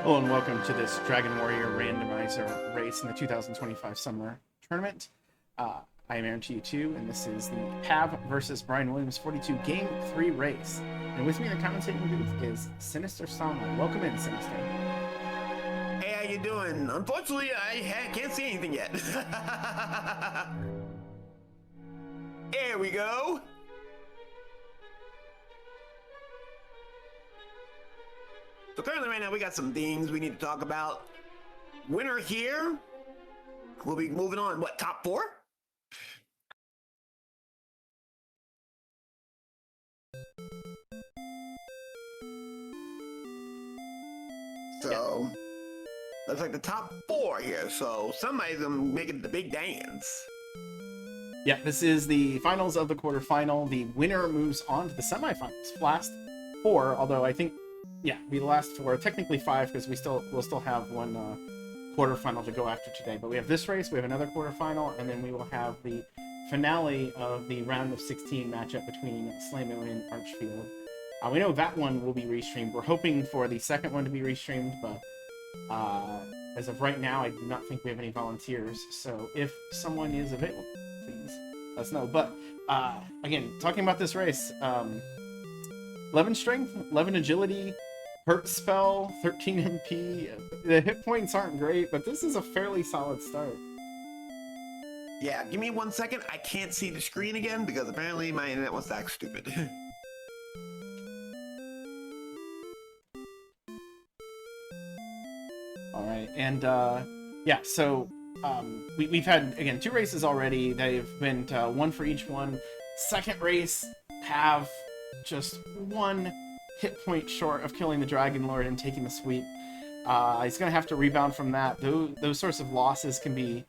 Hello and welcome to this Dragon Warrior randomizer race in the 2025 Summer Tournament. I am Aaron T2, and this is the Pav versus Brian Williams 42 Game 3 race. And with me in the commentating booth is Sinister Sama. Welcome in, Sinister. Hey, how you doing? Unfortunately, I can't see anything yet. There we go. So currently right now we got some things we need to talk about. Winner here. We'll be moving on, what, top 4? So, looks like the top 4 here. So somebody's gonna make it the big dance. Yeah, this is the finals of the quarterfinal. The winner moves on to the semifinals. Last 4, although I think, yeah, be the last 4. Technically 5 because we'll still have one quarterfinal to go after today. But we have this race, we have another quarterfinal, and then we will have the finale of the round of 16 matchup between Slamo and Archfield. We know that one will be restreamed. We're hoping for the second one to be restreamed, but as of right now, I do not think we have any volunteers. So if someone is available, please let us know. But again, talking about this race, 11 strength, 11 agility, hurt spell, 13 MP. The hit points aren't great, but this is a fairly solid start. Yeah, give me 1 second. I can't see the screen again because apparently my internet was that stupid. All right, and yeah, so we've had, again, 2 races already. They've been 1 for each one. Second race, have just 1 hit point short of killing the Dragon Lord and taking the sweep. He's going to have to rebound from that. Those sorts of losses can be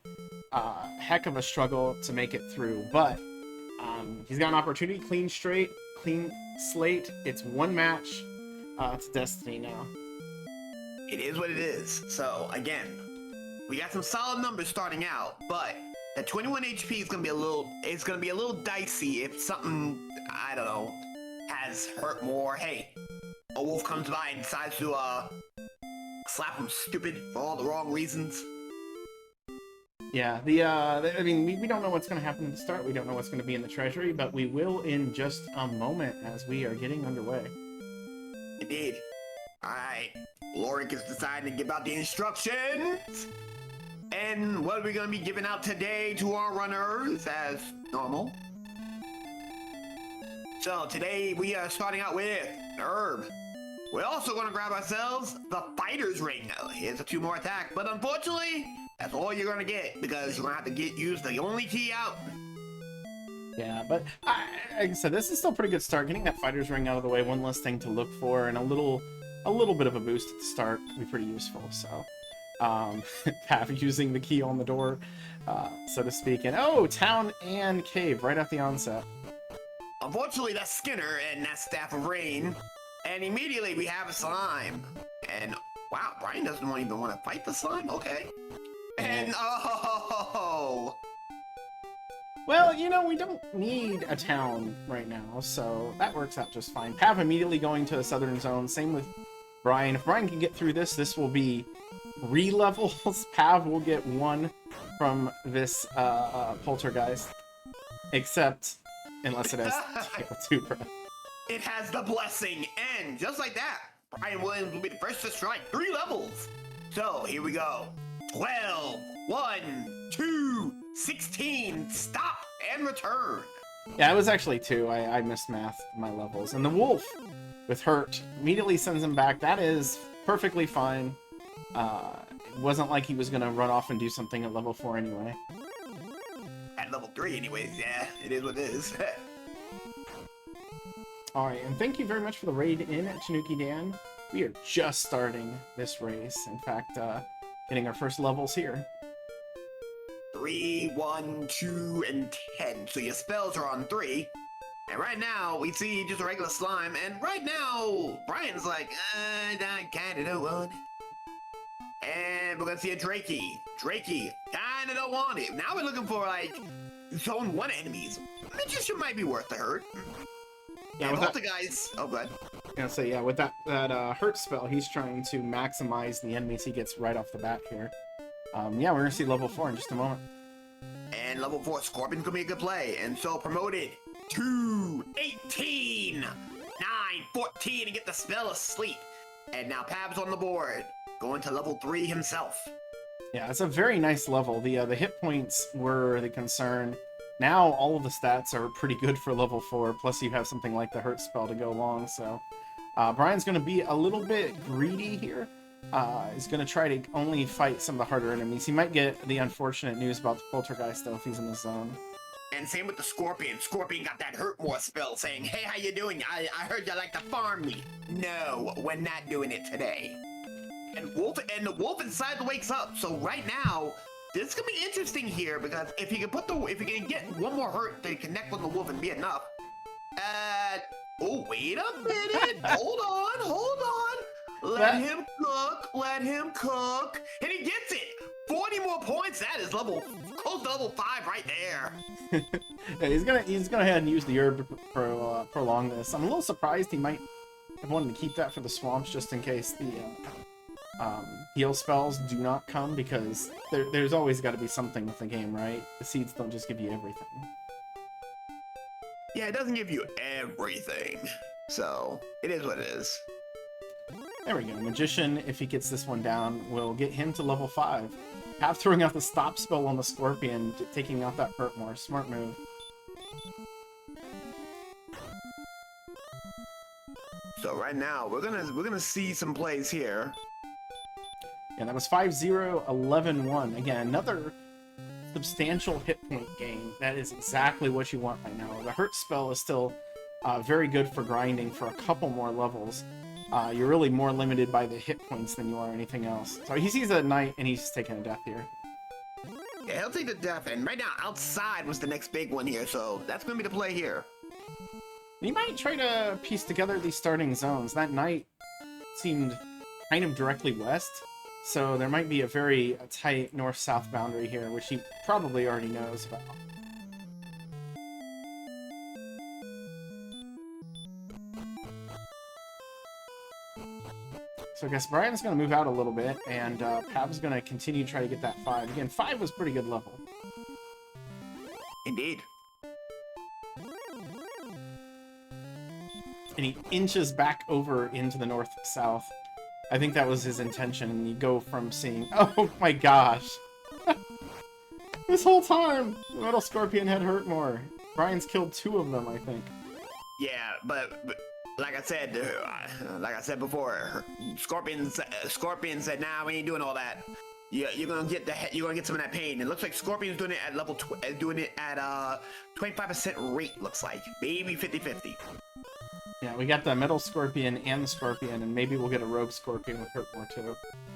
a heck of a struggle to make it through, but he's got an opportunity. Clean slate. It's 1 match. It's destiny now. It is what it is. So again, we got some solid numbers starting out, but that 21 HP is gonna be a little dicey if something, I don't know, has hurt more. Hey, a wolf comes by and decides to slap him stupid for all the wrong reasons. Yeah, I mean, we don't know what's going to happen at the start. We don't know what's going to be in the treasury, but we will in just a moment as we are getting underway. Indeed. Alright, Lorik is deciding to give out the instructions. And what are we going to be giving out today to our runners as normal? So today we are starting out with Herb. We're also going to grab ourselves the Fighter's Ring. Here's a 2 more attack, but unfortunately, that's all you're going to get because you're going to have to use the only key out. Yeah, but like I said, this is still a pretty good start. Getting that Fighter's Ring out of the way, 1 less thing to look for, and a little bit of a boost at the start would be pretty useful. So, have using the key on the door, so to speak. And oh, town and cave right at the onset. Unfortunately, that's Skinner and that Staff of Rain. And immediately we have a slime. And wow, Brian doesn't even want to fight the slime? Okay. And oh! Well, you know, we don't need a town right now, so that works out just fine. Pav immediately going to the southern zone. Same with Brian. If Brian can get through this, this will be re-levels. Pav will get 1 from this poltergeist. Except, unless it has two breath. It has the blessing, and just like that, Brian Williams will be the first to strike 3 levels. So here we go. 12, 1, 2, 16, stop and return. Yeah, it was actually 2. I mismathed my levels. And the wolf, with hurt, immediately sends him back. That is perfectly fine. It wasn't like he was going to run off and do something at level 4 anyway. At level 3 anyways, yeah, it is what it is. Alright, and thank you very much for the raid in, Tanuki Dan. We are just starting this race. In fact, getting our first levels here. 3, 1, 2, and 10. So your spells are on 3. And right now, we see just a regular slime. And right now, Brian's like, I kinda don't want it. And we're gonna see a Drakey. Drakey, kinda don't want it. Now we're looking for, like, zone 1 enemies. Magician might be worth the hurt. Yeah, and Poltergeist. Oh, good. gonna say, yeah, with that hurt spell, he's trying to maximize the enemies he gets right off the bat here. Yeah, we're gonna see level 4 in just a moment. And level 4 Scorpion's gonna be a good play. And so promoted to 18, 9, 14, and get the spell of sleep. And now Pab's on the board, going to level 3 himself. Yeah, it's a very nice level. The hit points were the concern. Now all of the stats are pretty good for level 4, plus you have something like the hurt spell to go along, so... Brian's going to be a little bit greedy here. He's going to try to only fight some of the harder enemies. He might get the unfortunate news about the Poltergeist, though, if he's in the zone. And same with the Scorpion. Scorpion got that hurt more spell saying, hey, how you doing? I heard you like to farm me. No, we're not doing it today. And the wolf inside wakes up. So right now, this is gonna be interesting here because if you can get one more hurt to connect with the wolf and be enough. Oh, wait a minute. Hold on. Let him cook. And he gets it. 40 more points. That is close to level 5 right there. Yeah, he's gonna go ahead and use the herb to prolong this. I'm a little surprised he might have wanted to keep that for the swamps just in case the heal spells do not come, because there's always got to be something with the game, right? The seeds don't just give you everything. Yeah, it doesn't give you everything. So, it is what it is. There we go. Magician, if he gets this one down, will get him to level 5. Have throwing out the stop spell on the Scorpion, taking out that hurt more. Smart move. So right now, we're gonna see some plays here. Yeah, that was 5-0, 11-1. Again, another substantial hit point gain. That is exactly what you want right now. The hurt spell is still very good for grinding for a couple more levels. You're really more limited by the hit points than you are anything else. So he sees a knight, and he's taking a death here. Yeah, he'll take the death, and right now, outside was the next big one here, so that's gonna be the play here. You might try to piece together these starting zones. That knight seemed kind of directly west, so there might be a very tight north-south boundary here, which he probably already knows about. So I guess Brian's going to move out a little bit, and Pab's going to continue to try to get that 5. Again, 5 was pretty good level. Indeed. And he inches back over into the north-south. I think that was his intention, and you go from seeing... Oh my gosh! This whole time, the Metal Scorpion had hurt more. Brian's killed 2 of them, I think. Yeah, but like I said before, Scorpion said, "Nah, we ain't doing all that. You're gonna get some of that pain." It looks like Scorpion's doing it at level 25% rate. Looks like maybe 50-50. Yeah, we got the Metal Scorpion and the Scorpion, and maybe we'll get a Rogue Scorpion with hurt more too.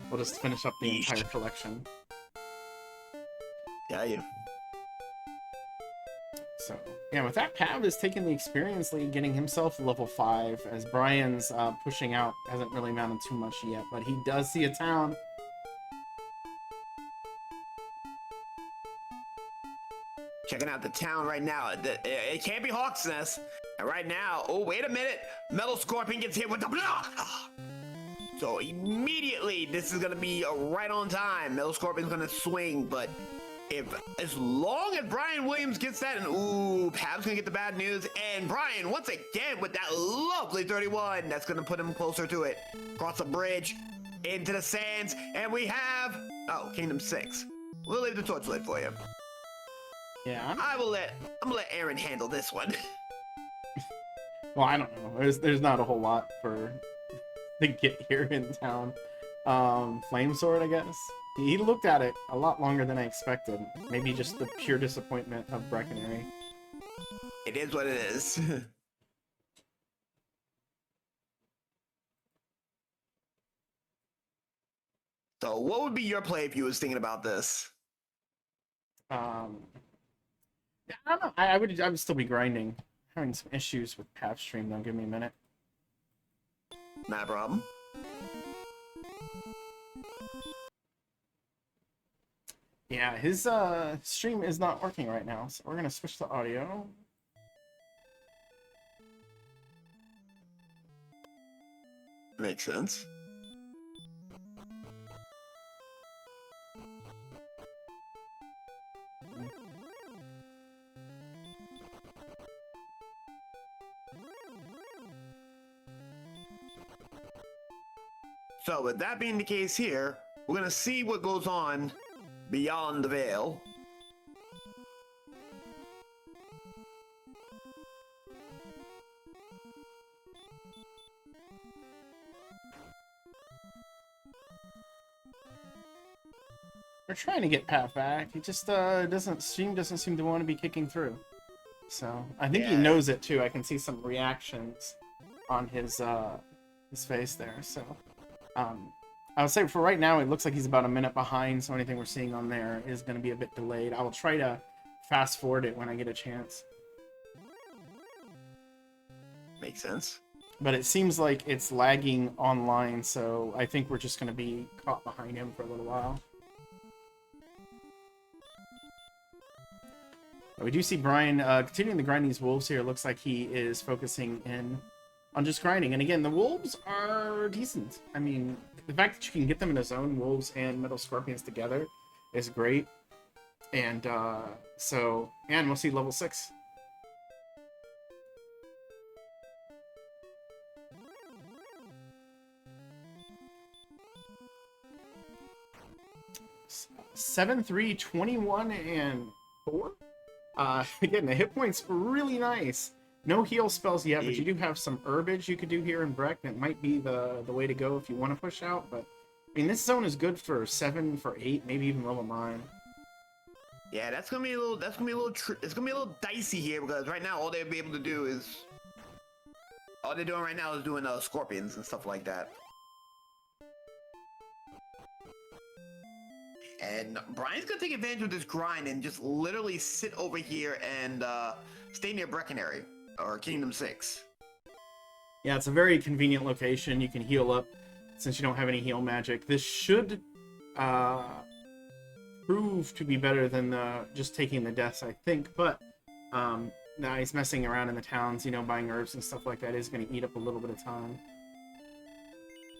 We'll just finish up the entire collection. Yeah, you. So, yeah, with that, Pav is taking the experience lead, getting himself level 5, as Brian's pushing out. Hasn't really mounted too much yet, but he does see a town. Checking out the town right now. It can't be Hawk's Nest. And right now, oh, wait a minute. Metal Scorpion gets hit with the block. So immediately, this is going to be right on time. Metal Scorpion's going to swing, but as long as Brian Williams gets that, and ooh, Pab's going to get the bad news. And Brian, once again, with that lovely 31, that's going to put him closer to it. Across the bridge, into the sands, and we have, oh, Kingdom 6. We'll leave the torch lit for you. Yeah. I'm gonna let Aaron handle this one. Well, I don't know. There's not a whole lot for to get here in town. Flame Sword, I guess. He looked at it a lot longer than I expected. Maybe just the pure disappointment of Breckenary. It is what it is. So, what would be your play if you was thinking about this? Yeah, I don't know. I would still be grinding. Having some issues with Pav stream though. Give me a minute. Not a problem. Yeah, his stream is not working right now, so we're gonna switch to audio. Makes sense. So with that being the case here, we're gonna see what goes on beyond the veil. We're trying to get Pat back. He just doesn't seem to want to be kicking through. So I think he Yeah. knows it too. I can see some reactions on his face there. So I would say for right now, it looks like he's about a minute behind. So anything we're seeing on there is going to be a bit delayed. I will try to fast forward it when I get a chance. Makes sense. But it seems like it's lagging online, so I think we're just going to be caught behind him for a little while. We do see Brian continuing to grind these wolves here. Looks like he is focusing in on just grinding. And again, the wolves are decent. I mean, the fact that you can get them in a zone, wolves and metal scorpions together, is great. And and we'll see level 6. Seven, 3, 21, and 4. Again, the hit points really nice. No heal spells yet, but you do have some herbage you could do here in Breck. That might be the way to go if you want to push out. But I mean, this zone is good for 7, for 8, maybe even level 9. Yeah, it's gonna be a little dicey here because right now all they'll be able to do is all they're doing right now is doing scorpions and stuff like that. And Brian's gonna take advantage of this grind and just literally sit over here and stay near Breckenary or Kingdom 6. Yeah, it's a very convenient location. You can heal up since you don't have any heal magic. This should prove to be better than just taking the deaths, I think. But now he's messing around in the towns, buying herbs and stuff like that is going to eat up a little bit of time.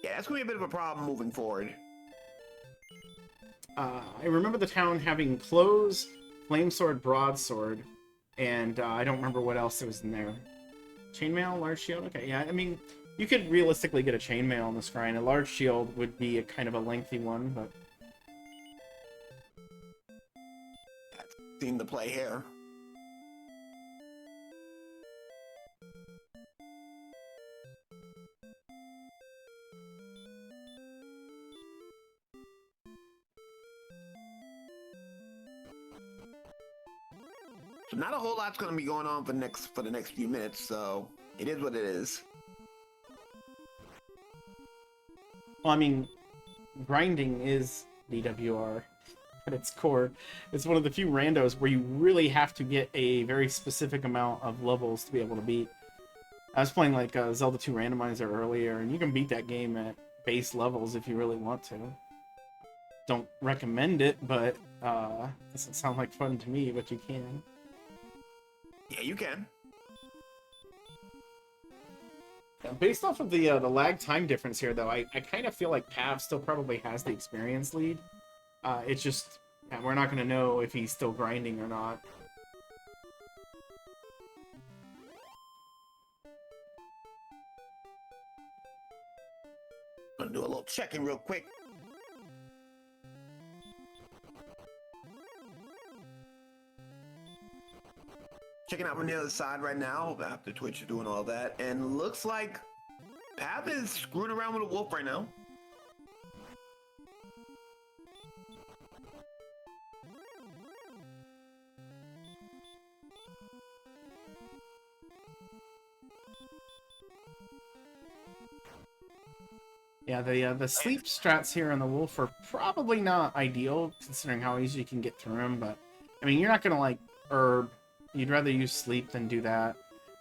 Yeah, that's gonna be a bit of a problem moving forward. I remember the town having clothes, flame sword, broadsword, and I don't remember what else there was in there. Chainmail, large shield. Okay, yeah. I mean, you could realistically get a chainmail on this grind. A large shield would be a kind of a lengthy one, but That seemed to play here. So not a whole lot's gonna be going on for the next few minutes, so it is what it is. well, I mean, grinding is DWR at its core. It's one of the few randos where you really have to get a very specific amount of levels to be able to beat. I was playing like Zelda 2 Randomizer earlier, and you can beat that game at base levels if you really want to. Don't recommend it, but doesn't sound like fun to me, but you can. Yeah, you can. Yeah, based off of the lag time difference here, though, I kind of feel like Pav still probably has the experience lead. It's just, we're not going to know if he's still grinding or not. Gonna do a little checking real quick. Checking out from the other side right now after Twitch is doing all that, and looks like Pav is screwing around with a wolf right now. Yeah, the sleep strats here on the wolf are probably not ideal, considering how easy you can get through them, but, I mean, you're not going to, like, herb. You'd rather use sleep than do that.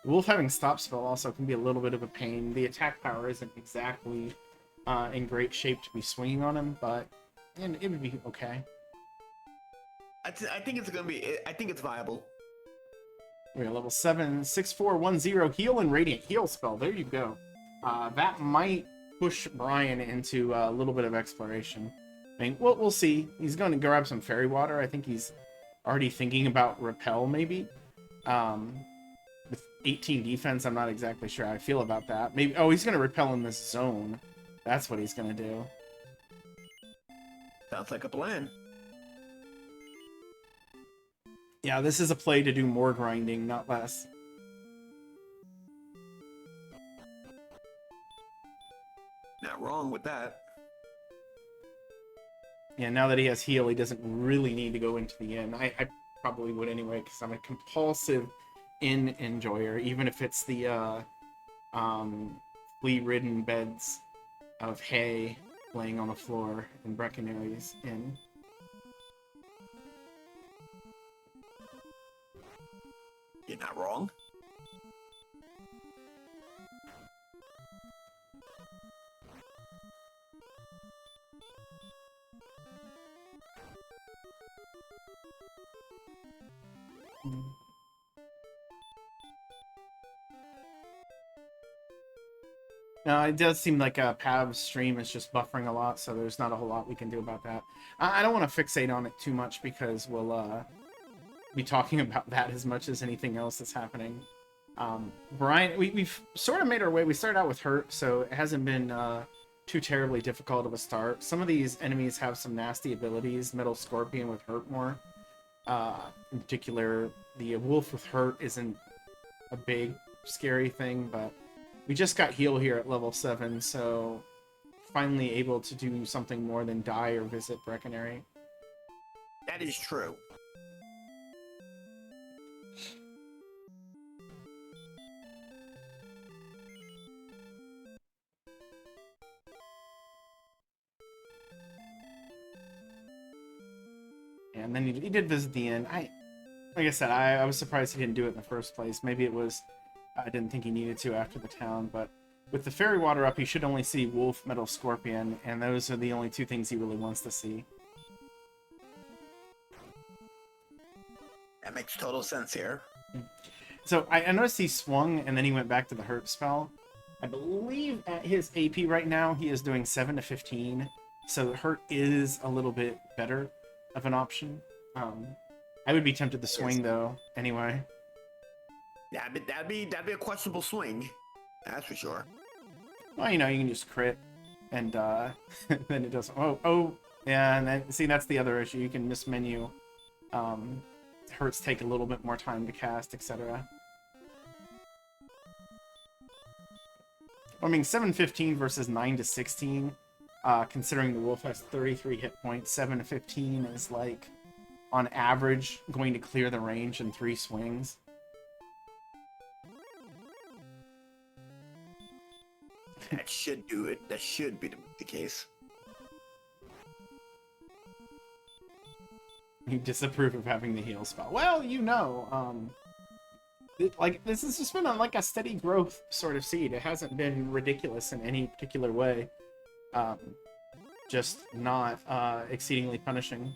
The wolf having stop spell also can be a little bit of a pain. The attack power isn't exactly in great shape to be swinging on him, but it would be okay. I think it's gonna be. I think it's viable. We got level 7, 6410 heal and radiant heal spell. There you go. That might push Brian into a little bit of exploration. I mean, we'll see. He's going to grab some fairy water. I think he's already thinking about repel, maybe. With 18 defense, I'm not exactly sure how I feel about that. Maybe. Oh, he's going to repel in this zone. That's what he's going to do. Sounds like a plan. Yeah, this is a play to do more grinding, not less. Not wrong with that. Yeah, now that he has heal, he doesn't really need to go into the inn. I probably would anyway, because I'm a compulsive inn enjoyer, even if it's the flea-ridden beds of hay laying on the floor in Breckonary's inn. You're not wrong. No, it does seem like Pav's stream is just buffering a lot, so there's not a whole lot we can do about that. I don't want to fixate on it too much because we'll be talking about that as much as anything else that's happening. Brian, we've sort of made our way. We started out with Hurt, so it hasn't been too terribly difficult of a start. Some of these enemies have some nasty abilities. Metal Scorpion with Hurt more. In particular, the Wolf with Hurt isn't a big, scary thing, but we just got heal here at level 7, so finally able to do something more than die or visit Breckonary. That is true. And then he did visit the inn. Like I said, I was surprised he didn't do it in the first place. Maybe it was I didn't think he needed to after the town, but with the fairy water up, he should only see Wolf, Metal Scorpion, and those are the only two things he really wants to see. That makes total sense here. So I noticed he swung, and then he went back to the Hurt spell. I believe at his AP right now, he is doing 7 to 15, so Hurt is a little bit better of an option. I would be tempted to swing, though, anyway. That'd be a questionable swing. That's for sure. Well, you know, you can just crit, and then it doesn't. Oh, yeah, and then see that's the other issue. You can miss menu. Hurts take a little bit more time to cast, etc. I mean, 7-15 versus 9-16. Considering the Wolf has 33 hit points, 7-15 is like, on average, going to clear the range in 3 swings. That should do it. That should be the case. You disapprove of having the heal spell. Well, you know, this has just been on like a steady growth sort of seed. It hasn't been ridiculous in any particular way. Just not exceedingly punishing.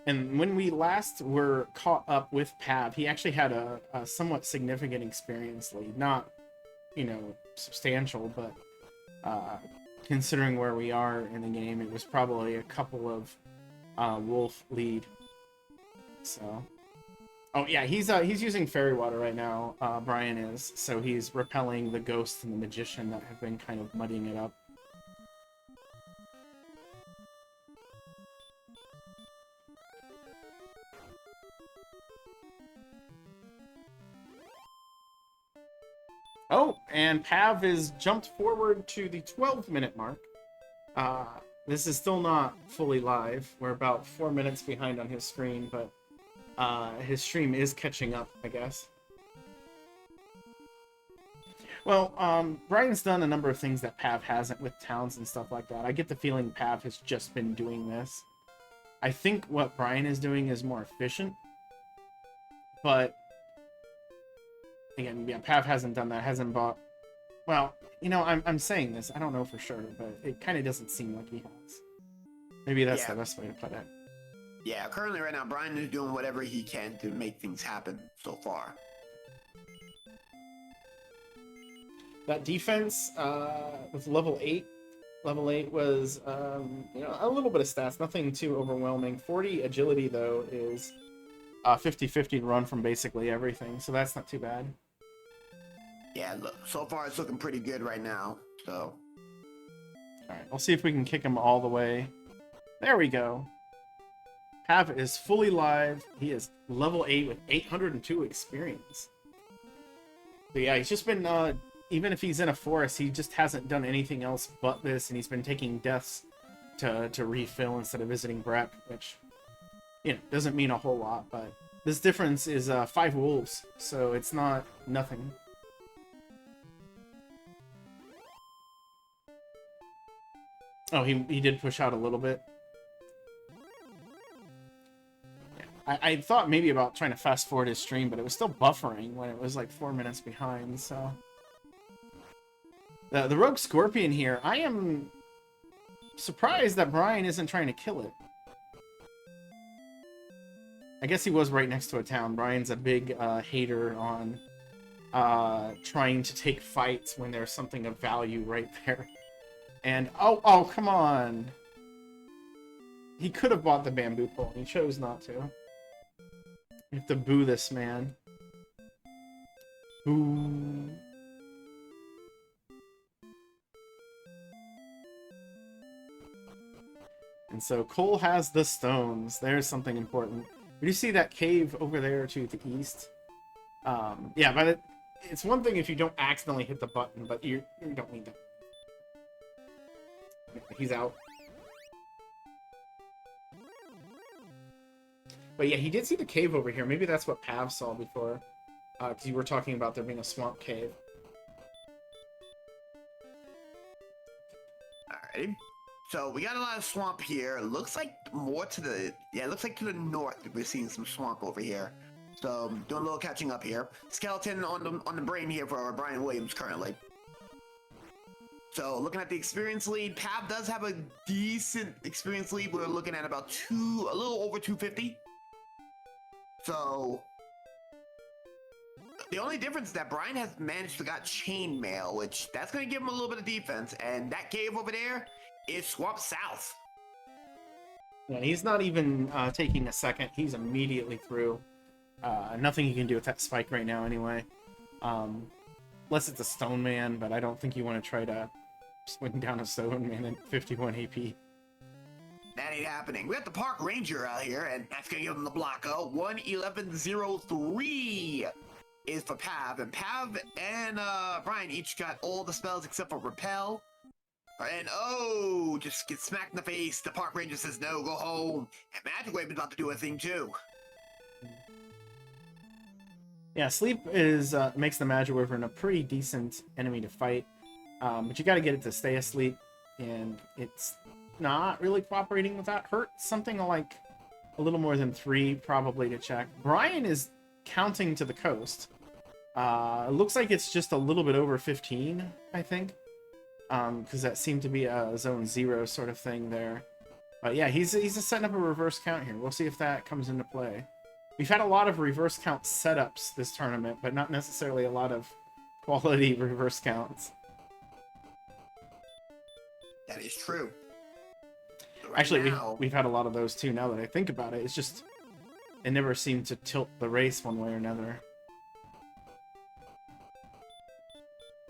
And when we last were caught up with Pav, he actually had a somewhat significant experience lead. Not, you know, substantial, but considering where we are in the game, it was probably a couple of Wolf lead. So, oh yeah, he's using Fairy Water right now. Brian is, so he's repelling the Ghost and the Magician that have been kind of muddying it up. Oh, and Pav is jumped forward to the 12-minute mark. This is still not fully live. We're about 4 minutes behind on his screen, but his stream is catching up, I guess. Well, Brian's done a number of things that Pav hasn't with towns and stuff like that. I get the feeling Pav has just been doing this. I think what Brian is doing is more efficient, but again, yeah, Pav hasn't done that, hasn't bought... Well, you know, I'm saying this, I don't know for sure, but it kind of doesn't seem like he has. Maybe that's Yeah. the best way to put it. Yeah, currently right now, Brian is doing whatever he can to make things happen so far. That defense with level 8. Level 8 was, you know, a little bit of stats, nothing too overwhelming. 40 agility, though, is 50-50 to run from basically everything, so that's not too bad. Yeah, look, so far it's looking pretty good right now, so. Alright, we'll see if we can kick him all the way. There we go. Pav is fully live. He is level 8 with 802 experience. So yeah, he's just been, even if he's in a forest, he just hasn't done anything else but this, and he's been taking deaths to refill instead of visiting Brep, which, you know, doesn't mean a whole lot, but this difference is 5 wolves, so it's not nothing. Oh, he did push out a little bit. I thought maybe about trying to fast forward his stream, but it was still buffering when it was like 4 minutes behind, so... The Rogue Scorpion here, I am surprised that Brian isn't trying to kill it. I guess he was right next to a town. Brian's a big hater on trying to take fights when there's something of value right there. And, oh, come on! He could have bought the bamboo pole, and he chose not to. You have to boo this man. Boo. And so Cole has the stones. There's something important. We do see that cave over there to the east. Yeah, but it's one thing if you don't accidentally hit the button, but you don't need to. He's out. But yeah, he did see the cave over here. Maybe that's what Pav saw before. Because you were talking about there being a swamp cave. Alrighty. So we got a lot of swamp here. Looks like more to the... Yeah, it looks like to the north we're seeing some swamp over here. So doing a little catching up here. Skeleton on the brain here for Brian Williams currently. So looking at the experience lead, Pav does have a decent experience lead. We're looking at about a little over 250. So the only difference is that Brian has managed to got chainmail, which that's going to give him a little bit of defense. And that cave over there is swamp south. Yeah, he's not even taking a second. He's immediately through. Nothing he can do with that spike right now anyway. Unless it's a stone man, but I don't think you want to try to swing down a stone man at 51 AP. That ain't happening. We got the park ranger out here, and that's gonna give him the blocker. 11103 is for Pav, and Pav and Brian each got all the spells except for repel. And oh, just get smacked in the face. The park ranger says no, go home. And Magic Wave is about to do a thing too. Yeah, sleep is makes the Magic Wyvern a pretty decent enemy to fight, but you got to get it to stay asleep, and it's not really cooperating with that. Hurt something like a little more than 3 probably to check. Brian is counting to the coast. It looks like it's just a little bit over 15, I think, because that seemed to be a zone 0 sort of thing there. But yeah, he's setting up a reverse count here. We'll see if that comes into play. We've had a lot of reverse count setups this tournament, but not necessarily a lot of quality reverse counts. That is true. Right Actually, now, we've had a lot of those too, now that I think about it. It's just, it never seemed to tilt the race one way or another.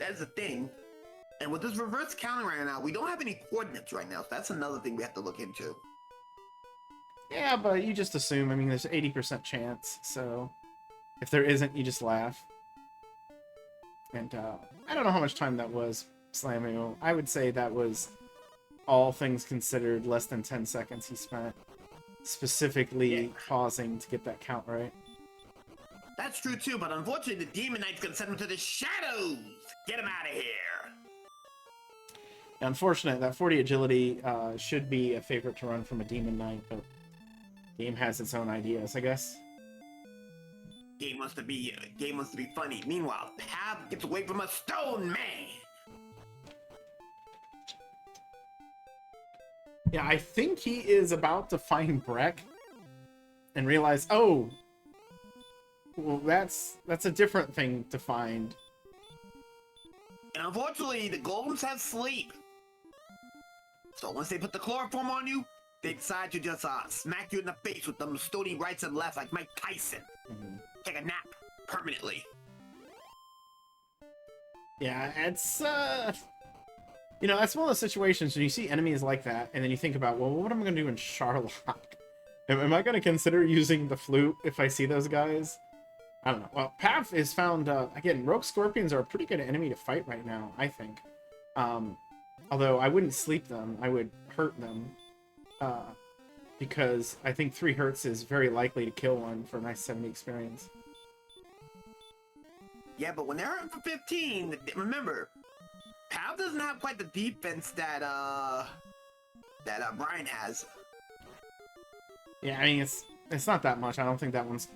that is the thing. And with this reverse counting right now, we don't have any coordinates right now, so that's another thing we have to look into. Yeah, but you just assume. I mean, there's 80% chance, so if there isn't, you just laugh. And I don't know how much time that was, Slammo. I would say that was, all things considered, less than 10 seconds he spent specifically pausing to get that count right. That's true too, but unfortunately the Demon Knight's gonna send him to the shadows! Get him out of here! Unfortunate, that 40 agility should be a favorite to run from a Demon Knight, but game has its own ideas, I guess. Game wants to be funny. Meanwhile, Pav gets away from a stone man! Yeah, I think he is about to find Breck and realize, oh, well, that's a different thing to find. And unfortunately, the golems have sleep. So once they put the chloroform on you, they decide to just smack you in the face with them stony rights and lefts like Mike Tyson. Take a nap permanently. Yeah, it's you know, that's one of those situations when you see enemies like that, and then you think about, well, what am I going to do in Sharlock? Am I going to consider using the flute if I see those guys? I don't know. Well, Pav is found, again, rogue scorpions are a pretty good enemy to fight right now, I think. Although I wouldn't sleep them, I would hurt them. Because I think 3 hurts is very likely to kill one for a nice 70 experience. Yeah, but when they're up for 15, remember, Pav doesn't have quite the defense that Brian has. Yeah, I mean, it's not that much. I don't think that's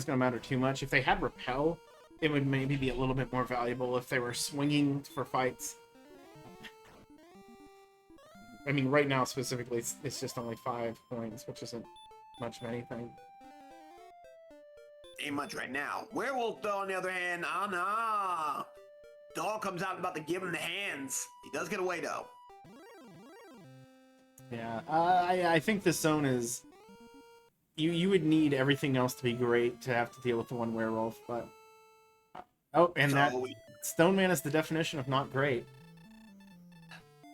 gonna matter too much. If they had repel, it would maybe be a little bit more valuable if they were swinging for fights. I mean, right now specifically, it's just only 5 points, which isn't much of anything. Ain't much right now. Werewolf, though, on the other hand, oh no. Dog comes out about to give him the hands. He does get away, though. Yeah, I think this zone is... You would need everything else to be great to have to deal with the one werewolf, but... Oh, and so, that... Stone Man is the definition of not great.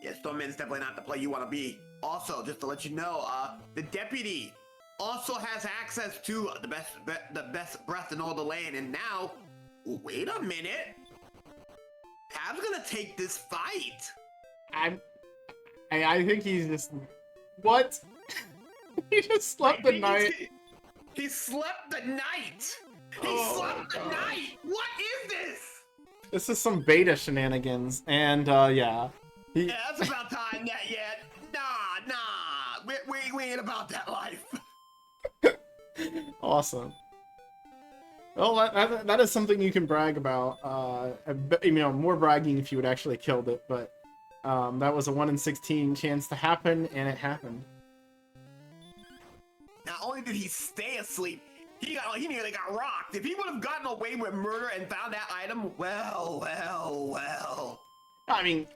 Yeah, Stone Man is definitely not the play you want to be. Also, just to let you know, the deputy also has access to the best breath in all the land, and now... Wait a minute! Pav's gonna take this fight! I think he's just... What? He just slept the night. He slept the night! He slept the night! What is this? This is some beta shenanigans, and yeah. Yeah, that's about time yet. Nah. We ain't about that life. Awesome. Well, that is something you can brag about. You know, more bragging if you would actually killed it, but that was a 1 in 16 chance to happen, and it happened. Not only did he stay asleep, he nearly got rocked. If he would have gotten away with murder and found that item, well. I mean,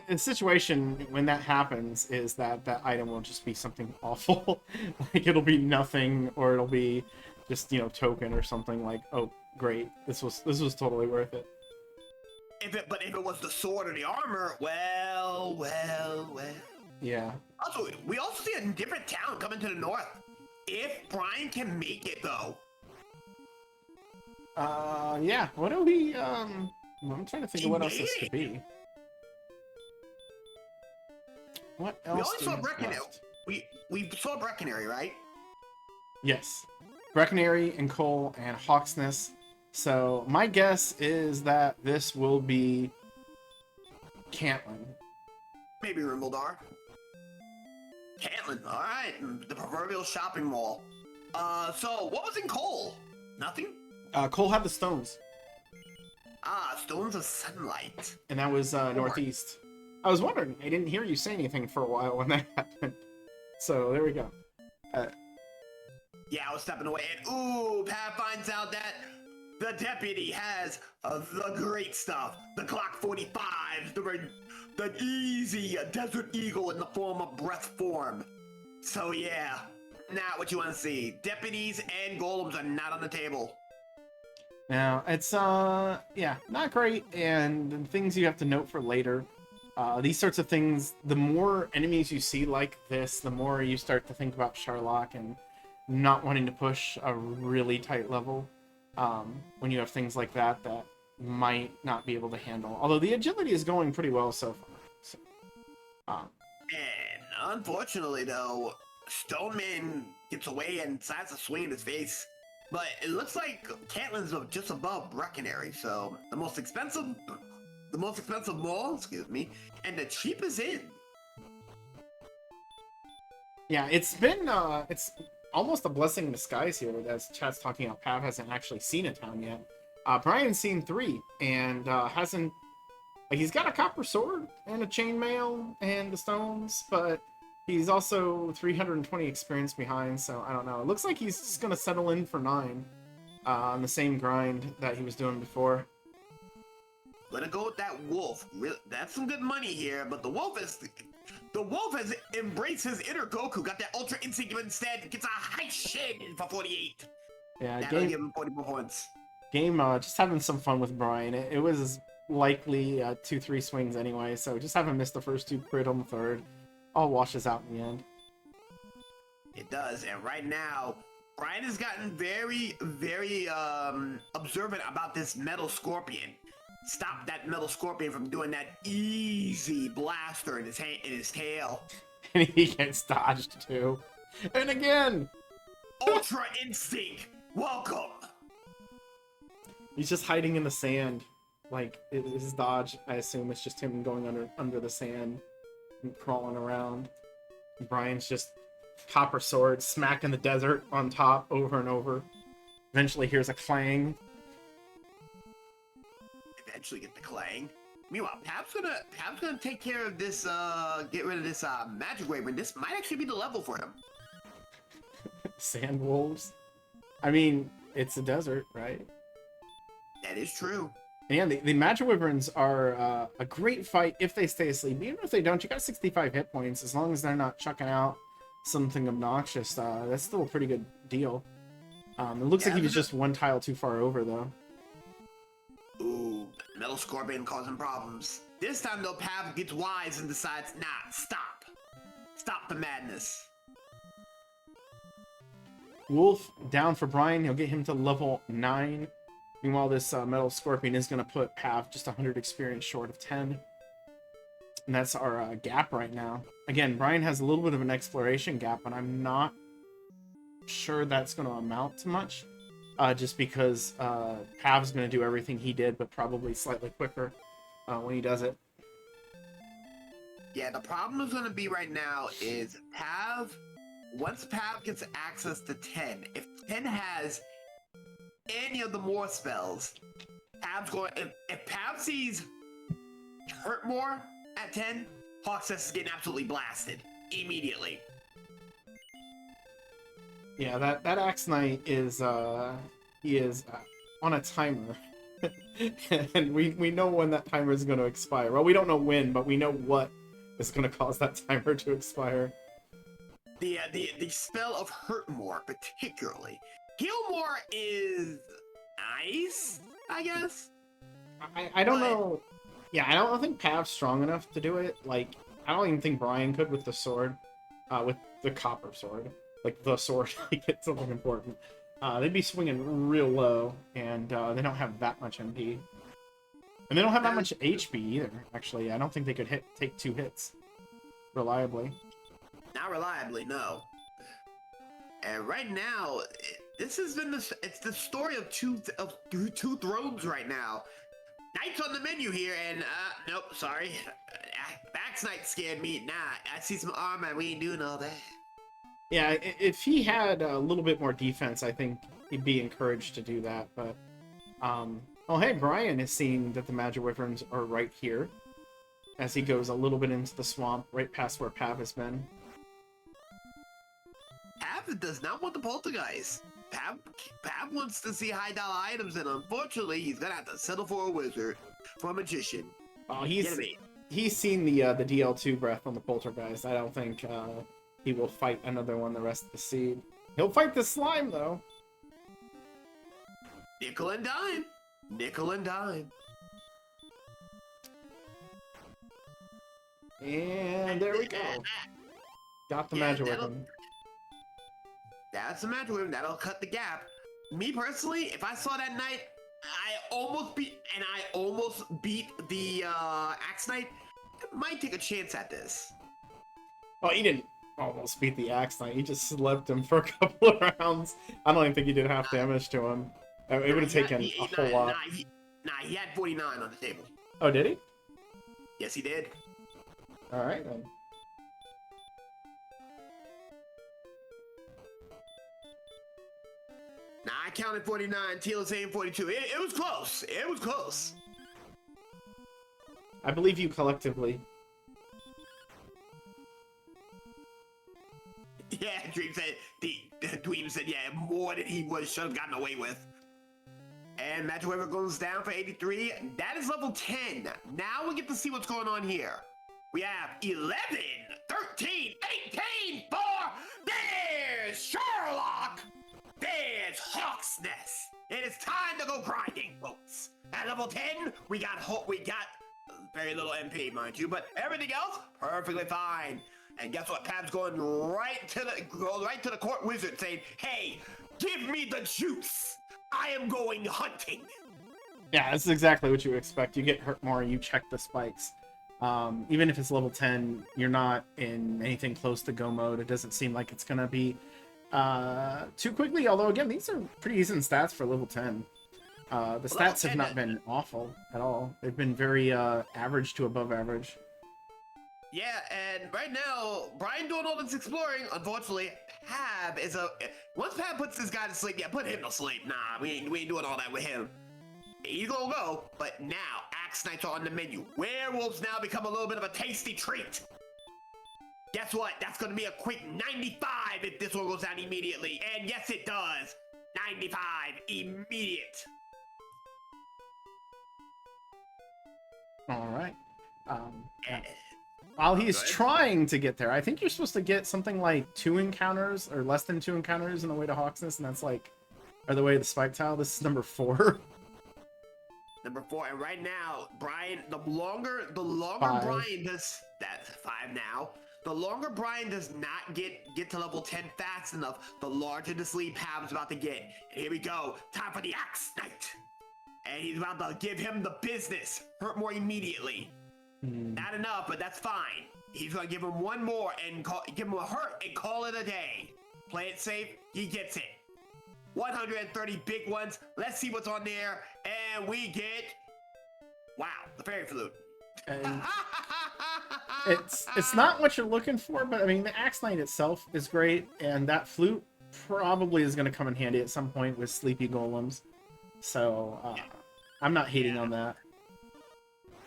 the situation when that happens is that that item will just be something awful. Like, it'll be nothing, or it'll be just, you know, token or something like, oh, great, this was totally worth it. But if it was the sword or the armor, well. Yeah. Also, we also see a different town coming to the north. If Brian can make it, though. Yeah. What do we, I'm trying to think of what else this could be. What else? We only saw Breckenary. We saw Breckenary, right? Yes. Breckenary and Cole and Hawksness. So my guess is that this will be Cantlin. Maybe Rimbledar. Cantlin, alright. The proverbial shopping mall. So what was in Cole? Nothing? Cole had the stones. Stones of sunlight. And that was northeast. I was wondering, I didn't hear you say anything for a while when that happened. So there we go. Yeah, I was stepping away, and ooh, Pat finds out that the deputy has the great stuff. The Glock 45s, the easy Desert Eagle in the form of breath form. So yeah, not what you want to see. Deputies and golems are not on the table. Now, it's, yeah, not great, and things you have to note for later. These sorts of things, the more enemies you see like this, the more you start to think about Sharlock and not wanting to push a really tight level when you have things like that that might not be able to handle. Although the agility is going pretty well so far. So, and unfortunately, though, Stoneman gets away and decides to swing in his face. But it looks like Cantlin's just above Breckenary, so the most expensive mall, excuse me, and the cheapest inn. Yeah, it's been, it's almost a blessing in disguise here, as chat's talking about. Pav hasn't actually seen a town yet. Brian's seen 3, and hasn't, like, he's got a copper sword, and a chainmail, and the stones, but He's also 320 experience behind, so I don't know. It looks like he's just gonna settle in for 9 on the same grind that he was doing before. Gonna go with that wolf. That's some good money here, but the wolf has embraced his inner Goku. Got that Ultra Instinct instead. Gets a high shin for 48. Yeah, That'll give him 40 points. Game just having some fun with Brian. It was likely 2-3 swings anyway, so just having missed the first 2, crit on the third, all washes out in the end. It does, and right now, Brian has gotten very, very observant about this Metal Scorpion. Stop that Metal Scorpion from doing that easy blaster in his tail. And he gets dodged too. And again! Ultra Instinct, welcome! He's just hiding in the sand. Like, his dodge, I assume, it's just him going under the sand and crawling around. And Brian's just copper sword, smacking the desert on top over and over. Eventually hears a clang. Eventually get the clang. Meanwhile, Pab's gonna take care of this, get rid of this magic wave, and this might actually be the level for him. Sand wolves. I mean, it's a desert, right? That is true. And yeah, the Magic Wyverns are a great fight if they stay asleep. Even if they don't, you got 65 hit points. As long as they're not chucking out something obnoxious, that's still a pretty good deal. It looks like he was just 1 tile too far over, though. Ooh, Metal Scorpion causing problems. This time, though, Pav gets wise and decides, nah, stop. Stop the madness. Wolf down for Brian. He'll get him to level 9. Meanwhile, this Metal Scorpion is going to put Pav just 100 experience short of 10. And that's our gap right now. Again, Brian has a little bit of an exploration gap, but I'm not sure that's going to amount to much. Just because Pav's going to do everything he did, but probably slightly quicker when he does it. Yeah, the problem is going to be right now is Pav, once Pav gets access to 10, if 10 has any of the more spells, Pav's going, if Pav sees Hurt More at 10, Hawksess is getting absolutely blasted immediately. Yeah, that Axe Knight is he is on a timer. And we know when that timer is going to expire. Well, we don't know when, but we know what is going to cause that timer to expire. The spell of Hurt More, particularly. Heal More is nice, I guess. I don't know. Yeah, I don't think Pav's strong enough to do it. Like, I don't even think Brian could with the sword, with the copper sword. Like, the sword, like, it's something important. They'd be swinging real low, and they don't have that much MP. And they don't have that much HP either, actually. I don't think they could take 2 hits reliably. Not reliably, no. And right now, this has been it's the story of two thrones right now. Knight's on the menu here, and nope, sorry. Axe Knight scared me. Nah, I see some armor. We ain't doing all that. Yeah, if he had a little bit more defense, I think he'd be encouraged to do that. But, oh hey, Brian is seeing that the Magic Wyverns are right here, as he goes a little bit into the swamp, right past where Pav has been. Pav does not want the poltergeist. Pav wants to see high dollar items, and unfortunately, he's gonna have to settle for a wizard, for a magician. Oh, he's seen the DL2 breath on the poltergeist. I don't think he will fight another one the rest of the seed. He'll fight the slime though. Nickel and dime. Nickel and dime. And there we go. Got the Magic Weapon. That's the Magic Weapon. That'll cut the gap. Me personally, if I saw that Knight, I almost beat the Axe Knight. I might take a chance at this. Oh, he didn't almost beat the Axe Knight. He just slept him for a couple of rounds. I don't even think he did half damage to him. It would have taken a whole lot. He had 49 on the table. Oh, did he? Yes, he did. Alright, then. Nah, I counted 49. Teal saying 42. It was close. It was close. I believe you collectively. more than he should have gotten away with. And Magic Waiver goes down for 83. That is level 10. Now we get to see what's going on here. We have 11, 13, 18 for... There's Sherlock! There's Hawk's Nest! It is time to go grinding, folks. At level 10, we got very little MP, mind you, but everything else, perfectly fine. And guess what? Pab's going right to the court wizard saying, hey, give me the juice! I am going hunting. Yeah, this is exactly what you expect. You get hurt more, you check the spikes. Even if it's level 10, you're not in anything close to go mode. It doesn't seem like it's going to be too quickly, although again, these are pretty decent stats for level 10. The stats have not been awful at all. They've been very average to above average. Yeah, and right now, Brian doing all this exploring, unfortunately, Pab is once Pab puts this guy to sleep, yeah, put him to sleep. Nah, we ain't doing all that with him. He's gonna go, but now, Axe Knights are on the menu. Werewolves now become a little bit of a tasty treat. Guess what? That's gonna be a quick 95 if this one goes down immediately. And yes, it does. 95 immediate. All right. Yeah. While he's trying to get there, I think you're supposed to get something like 2 encounters or less than 2 encounters on the way to Hawksness, and that's like, or the way to the Spike Tile. This is number 4. Number 4, and right now, Brian, the longer 5. Brian does, that's 5 now. The longer Brian does not get to level 10 fast enough, the larger this lead Pab's about to get. And here we go, time for the Axe Knight. And he's about to give him the business. Hurt more immediately. Not enough, but that's fine. He's gonna give him one more and give him a hurt and call it a day. Play it safe, he gets it. 130 big ones. Let's see what's on there. And we get, wow, the fairy flute. And it's not what you're looking for, but I mean the Axe Knight itself is great, and that flute probably is going to come in handy at some point with sleepy golems. So I'm not hating on that.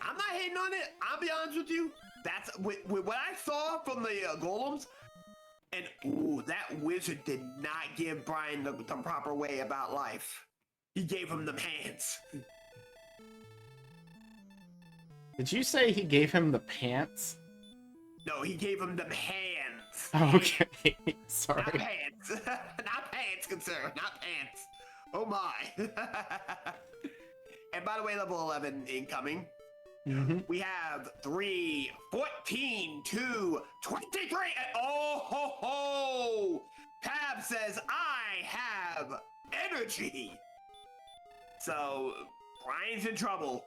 I'm not hating on it. I'll be honest with you. That's with what I saw from the golems. And ooh, that wizard did not give Brian the proper way about life. He gave him the pants. Did you say he gave him the pants? No, he gave him the hands. Okay, sorry. Not pants. Not pants, good sir. Not pants. Oh my. And by the way, level 11 incoming. We have 3, 14, 2, 23, and oh ho ho! Pab says, I have energy. So, Brian's in trouble.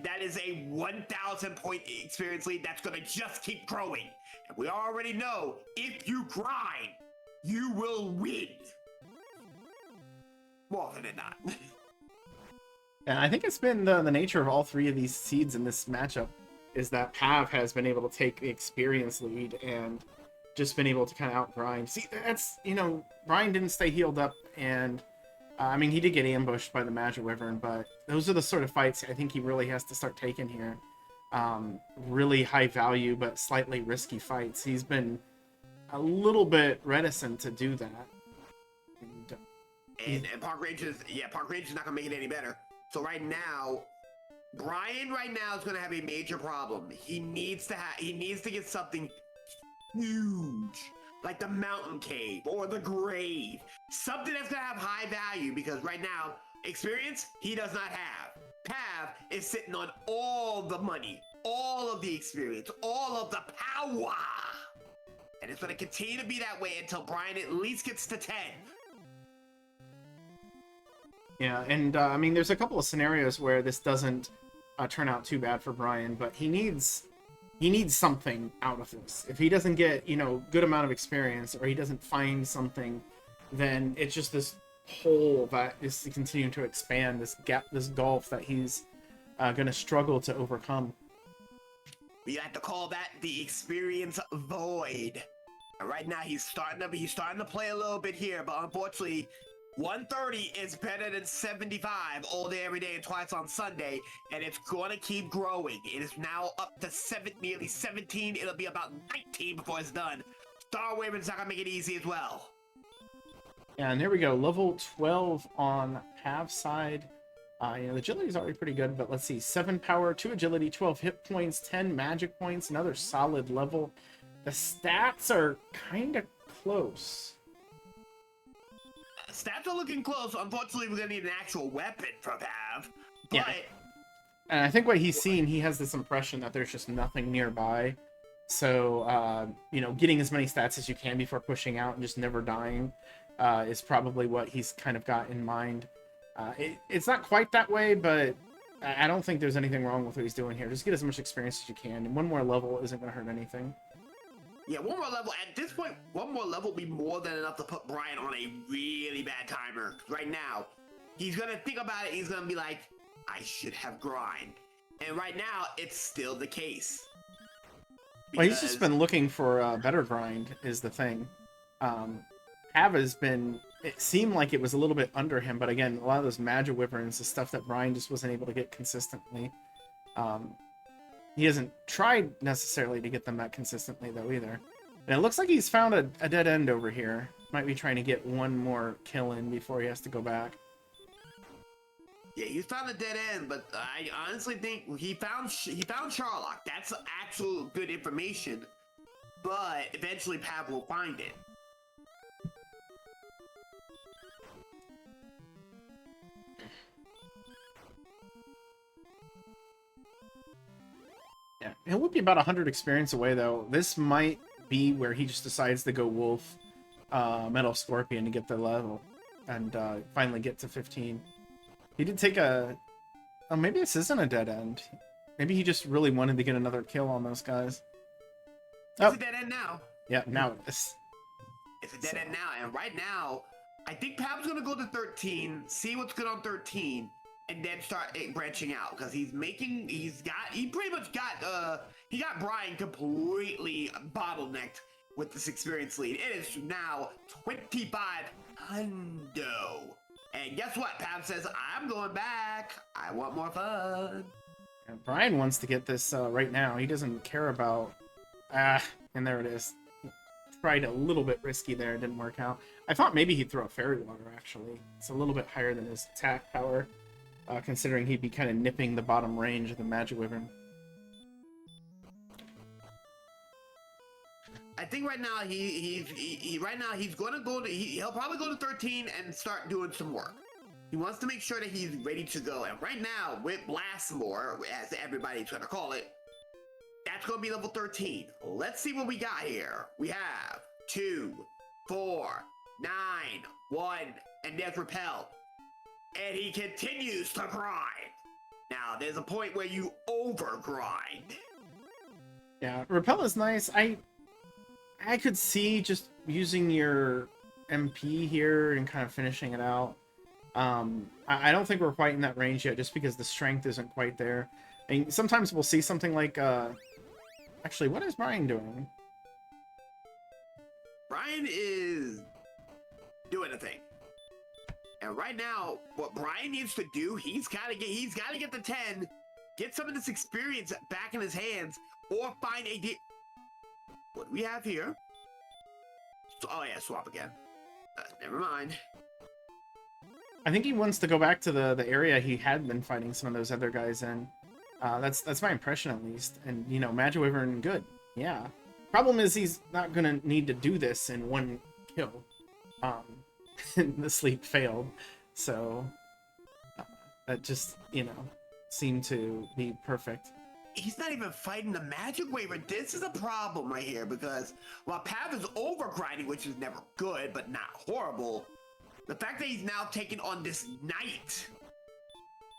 That is a 1,000 point experience lead that's gonna just keep growing. And we already know, if you grind, you will win. More often than not. And I think it's been the nature of all 3 of these seeds in this matchup is that Pav has been able to take the experience lead and just been able to kind of outgrind. See, that's, you know, Brian didn't stay healed up, and I mean, he did get ambushed by the Magic Wyvern, but those are the sort of fights I think he really has to start taking here. Really high value, but slightly risky fights. He's been a little bit reticent to do that. And Park Range is not gonna make it any better. So right now, Brian is gonna have a major problem. He needs to get something huge, like the Mountain Cave or the Grave. Something that's gonna have high value, because right now, experience, he does not have. Pav is sitting on all the money, all of the experience, all of the power. And it's gonna continue to be that way until Brian at least gets to 10. Yeah, and I mean, there's a couple of scenarios where this doesn't turn out too bad for Brian, but he needs something out of this. If he doesn't get, you know, good amount of experience, or he doesn't find something, then it's just this hole that is continuing to expand, this gap, this gulf that he's going to struggle to overcome. We have to call that the experience void. And right now he's starting to play a little bit here, but unfortunately, 130 is better than 75 all day, every day, and twice on Sunday, and it's going to keep growing. It is now up to nearly 17. It'll be about 19 before it's done. Star Wyvern's not going to make it easy as well. And there we go, level 12 on Pav side. The agility is already pretty good, but let's see, 7 power, 2 agility, 12 hit points, 10 magic points, another solid level. The stats are kind of close. Stats are looking close. Unfortunately, we're gonna need an actual weapon for Pav. But Yeah. And I think what he's seen, he has this impression that there's just nothing nearby. So, getting as many stats as you can before pushing out and just never dying is probably what he's kind of got in mind. It's not quite that way, but I don't think there's anything wrong with what he's doing here. Just get as much experience as you can, and one more level isn't going to hurt anything. Yeah, one more level. At this point, one more level will be more than enough to put Brian on a really bad timer. Right now, he's going to think about it. He's going to be like, I should have grind. And right now, it's still the case. Well, he's just been looking for a better grind, is the thing. Hava's been... It seemed like it was a little bit under him, but again, a lot of those Magic Wyverns is stuff that Brian just wasn't able to get consistently. He hasn't tried necessarily to get them that consistently, though, either. And it looks like he's found a dead end over here. Might be trying to get one more kill in before he has to go back. Yeah, he's found a dead end, but I honestly think he found Sherlock. That's actual good information, but eventually Pav will find it. Yeah, it would be about 100 experience away, though. This might be where he just decides to go Wolf, Metal Scorpion to get the level, and finally get to 15. He did take a... Oh, maybe this isn't a dead end. Maybe he just really wanted to get another kill on those guys. It's a dead end now. Yeah, now it is. It's a dead end now, and right now, I think Pav's gonna go to 13, see what's good on 13, and then start branching out, because he pretty much got Brian completely bottlenecked with this experience lead. It is now 25 hundo. And guess what? Pav says, I'm going back. I want more fun. And Brian wants to get this right now. He doesn't care about... and there it is. Tried a little bit risky there. It didn't work out. I thought maybe he'd throw a Fairy Water, actually. It's a little bit higher than his attack power, considering he'd be kind of nipping the bottom range of the Magic Wyvern. I think right now he's going to go to he'll probably go to 13 and start doing some work. He wants to make sure that he's ready to go. And right now with Blastmore, as everybody's going to call it, that's going to be level 13. Let's see what we got here. We have 2, 4, 9, 1, and there's Repel. And he continues to grind. Now there's a point where you over grind. Yeah, Repel is nice. I could see just using your MP here and kind of finishing it out. I don't think we're quite in that range yet, just because the strength isn't quite there. And sometimes we'll see something like, actually, what is Brian doing? Brian is doing a thing. And right now, what Brian needs to do, he's got to get the 10, get some of this experience back in his hands, or find a... What do we have here? Oh yeah, swap again. Never mind. I think he wants to go back to the area he had been fighting some of those other guys in. That's my impression, at least. And, Magic Wyvern, good. Yeah. Problem is he's not going to need to do this in one kill. The sleep failed. So, that just, seemed to be perfect. He's not even fighting the Magic Wyvern. This is a problem right here, because while Pav is overgrinding, which is never good, but not horrible, the fact that he's now taking on this knight,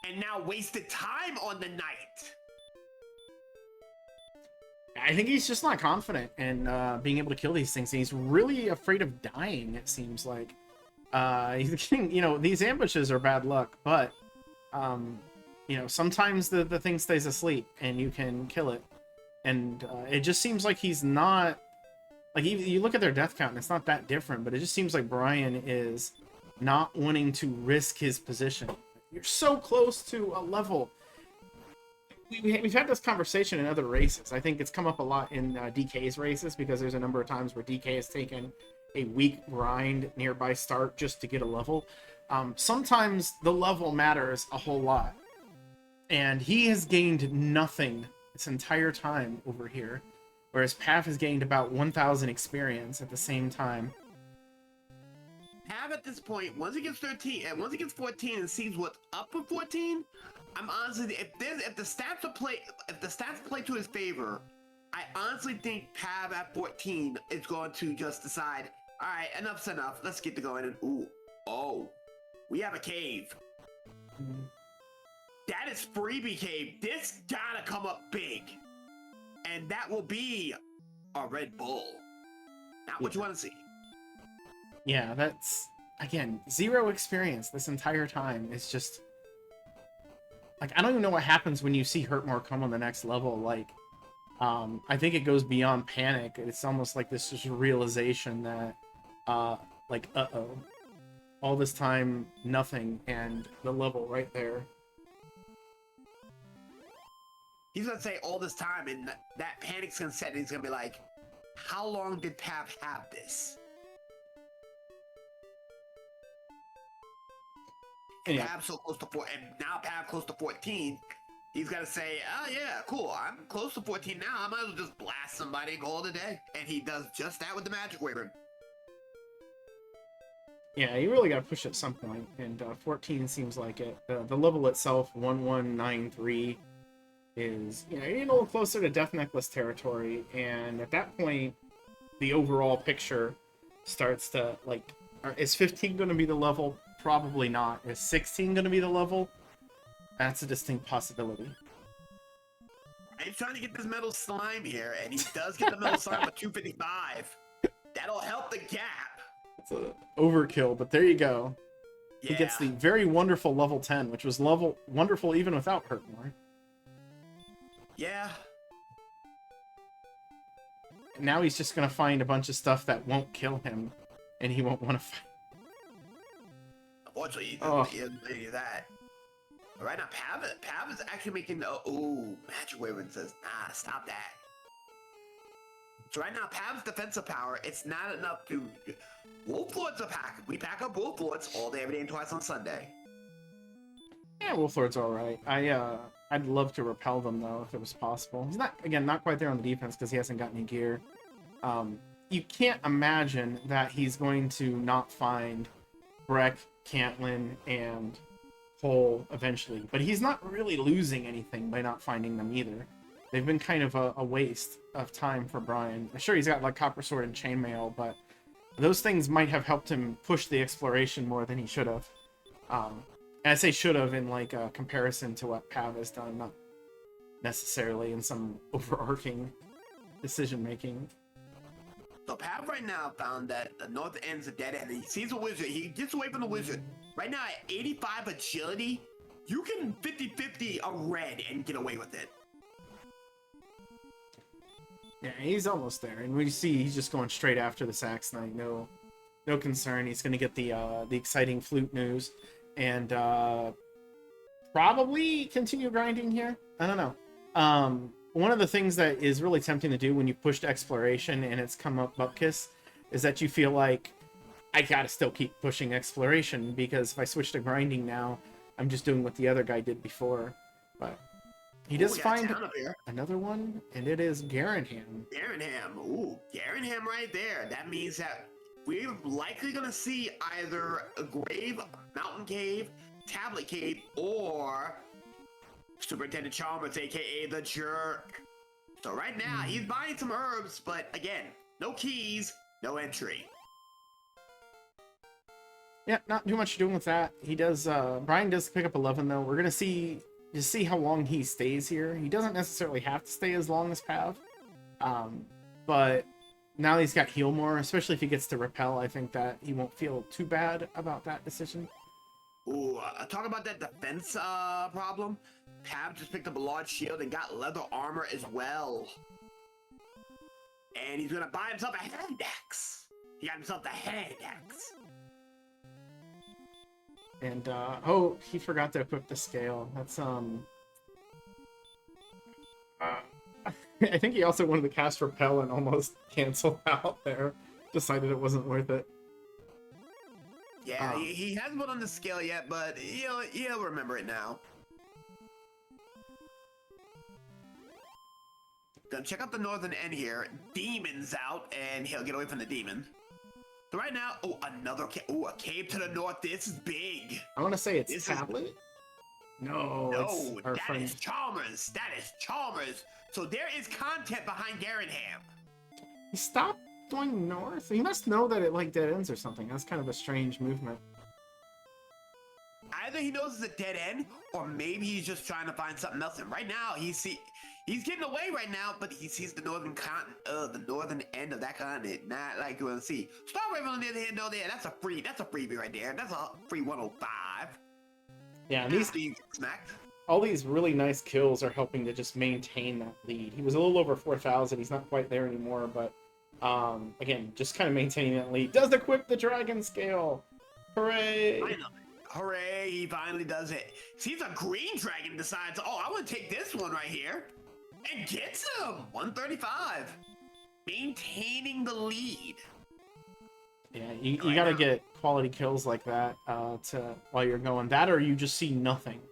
and now wasted time on the knight. I think he's just not confident in being able to kill these things. He's really afraid of dying, it seems like. He's getting, these ambushes are bad luck, but... sometimes the thing stays asleep and you can kill it. And it just seems like he's not... Like, you look at their death count and it's not that different, but it just seems like Brian is not wanting to risk his position. You're so close to a level. We've had this conversation in other races. I think it's come up a lot in DK's races, because there's a number of times where DK has taken a weak grind nearby start just to get a level. Sometimes the level matters a whole lot. And he has gained nothing this entire time over here, whereas Pav has gained about 1,000 experience at the same time. Pav at this point, once he gets 13, and once he gets 14 and sees what's up with 14, I'm honestly, if the stats play to his favor, I honestly think Pav at 14 is going to just decide, all right, enough's enough. Let's get to going. And we have a cave. That is freebie cave. This gotta come up big, and that will be a Red Bull. Not what you want to see. Yeah, that's, again, 0 experience this entire time. It's just, like, I don't even know what happens when you see Hurtmore come on the next level. Like, I think it goes beyond panic. It's almost like this just realization that, like, all this time, nothing, and the level right there. He's gonna say all this time, and that panic's gonna set, and he's gonna be like, how long did Pav have this? Yeah. Pav so close to 4, and now Pav close to 14. He's gonna say, oh yeah, cool, I'm close to 14 now, I might as well just blast somebody and call it a day. And he does just that with the Magic Wyvern. Yeah, you really gotta push at some point, and 14 seems like it. The level itself, 1193, is, you know, you're getting a little closer to Death Necklace territory, and at that point, the overall picture starts to, like, is 15 going to be the level? Probably not. Is 16 going to be the level? That's a distinct possibility. He's trying to get this metal slime here, and he does get the metal slime at 255. That'll help the gap. It's a overkill, but there you go. Yeah. He gets the very wonderful level 10, which was wonderful even without Hurtmore. Yeah. And now he's just going to find a bunch of stuff that won't kill him, and he won't want to fight. Unfortunately, he doesn't do any of that. But right now, Pav is actually making the... Ooh, Magic Wyvern says, nah, stop that. So right now, Pav's defensive power, it's not enough to... Wolf Lord's a pack. We pack up Wolf Lords all day, every day, and twice on Sunday. Yeah, Wolf Lord's alright. I'd love to repel them, though, if it was possible. He's not quite there on the defense because he hasn't got any gear. You can't imagine that he's going to not find Breck, Cantlin, and Cole eventually. But he's not really losing anything by not finding them either. They've been kind of a waste of time for Brian. Sure, he's got, like, Copper Sword and Chainmail, but those things might have helped him push the exploration more than he should have. And I say should have in, like, a comparison to what Pav has done, not necessarily in some overarching decision-making. So Pav right now found that the north end's a dead end. He sees a wizard. He gets away from the wizard. Right now at 85 agility, you can 50-50 a red and get away with it. Yeah, he's almost there. And we see he's just going straight after the Sax Knight. No concern. He's going to get the exciting flute news. And probably continue grinding here. I don't know. One of the things that is really tempting to do when you push to exploration and it's come up Bupkis is that you feel like, I gotta still keep pushing exploration because if I switch to grinding now, I'm just doing what the other guy did before. But he does find another one, and it is Garanham. Garanham. Ooh, Garanham right there. That means that we're likely going to see either a grave, mountain cave, tablet cave, or Superintendent Chalmers, aka the Jerk. So right now, he's buying some herbs, but again, no keys, no entry. Yeah, not too much doing with that. He does, Brian does pick up 11, though. We're going to see how long he stays here. He doesn't necessarily have to stay as long as Pav. But now he's got heal more, especially if he gets to repel. I think that he won't feel too bad about that decision. Ooh, talk about that defense problem. Pav just picked up a large shield and got leather armor as well. And he's gonna buy himself a hand axe. He got himself the hand axe. And, he forgot to equip the scale. That's, I think he also wanted to cast Repel and almost cancel out there. Decided it wasn't worth it. Yeah, he hasn't put on the scale yet, but he'll remember it now. Gonna check out the northern end here. Demon's out, and he'll get away from the demon. So right now, a cave to the north. This is big. I want to say it's Tablet. No, it's our that friend. is Chalmers. That is Chalmers. So there is content behind Garanham. He stopped going north. He must know that it like dead ends or something. That's kind of a strange movement. Either he knows it's a dead end, or maybe he's just trying to find something else. And right now, he's getting away right now, but he sees the northern the northern end of that continent. Not like you want to see. Star Raven on the other hand, though, that's a freebie right there. That's a free 105. Yeah, and these being smacked. All these really nice kills are helping to just maintain that lead. He was a little over 4,000. He's not quite there anymore, but again, just kind of maintaining that lead. Does equip the dragon scale. Hooray! I know. Hooray, he finally does it. Sees a green dragon, decides, oh, I want to take this one right here. And gets him! 135. Maintaining the lead. Yeah, you gotta get quality kills like that while you're going. That or you just see nothing.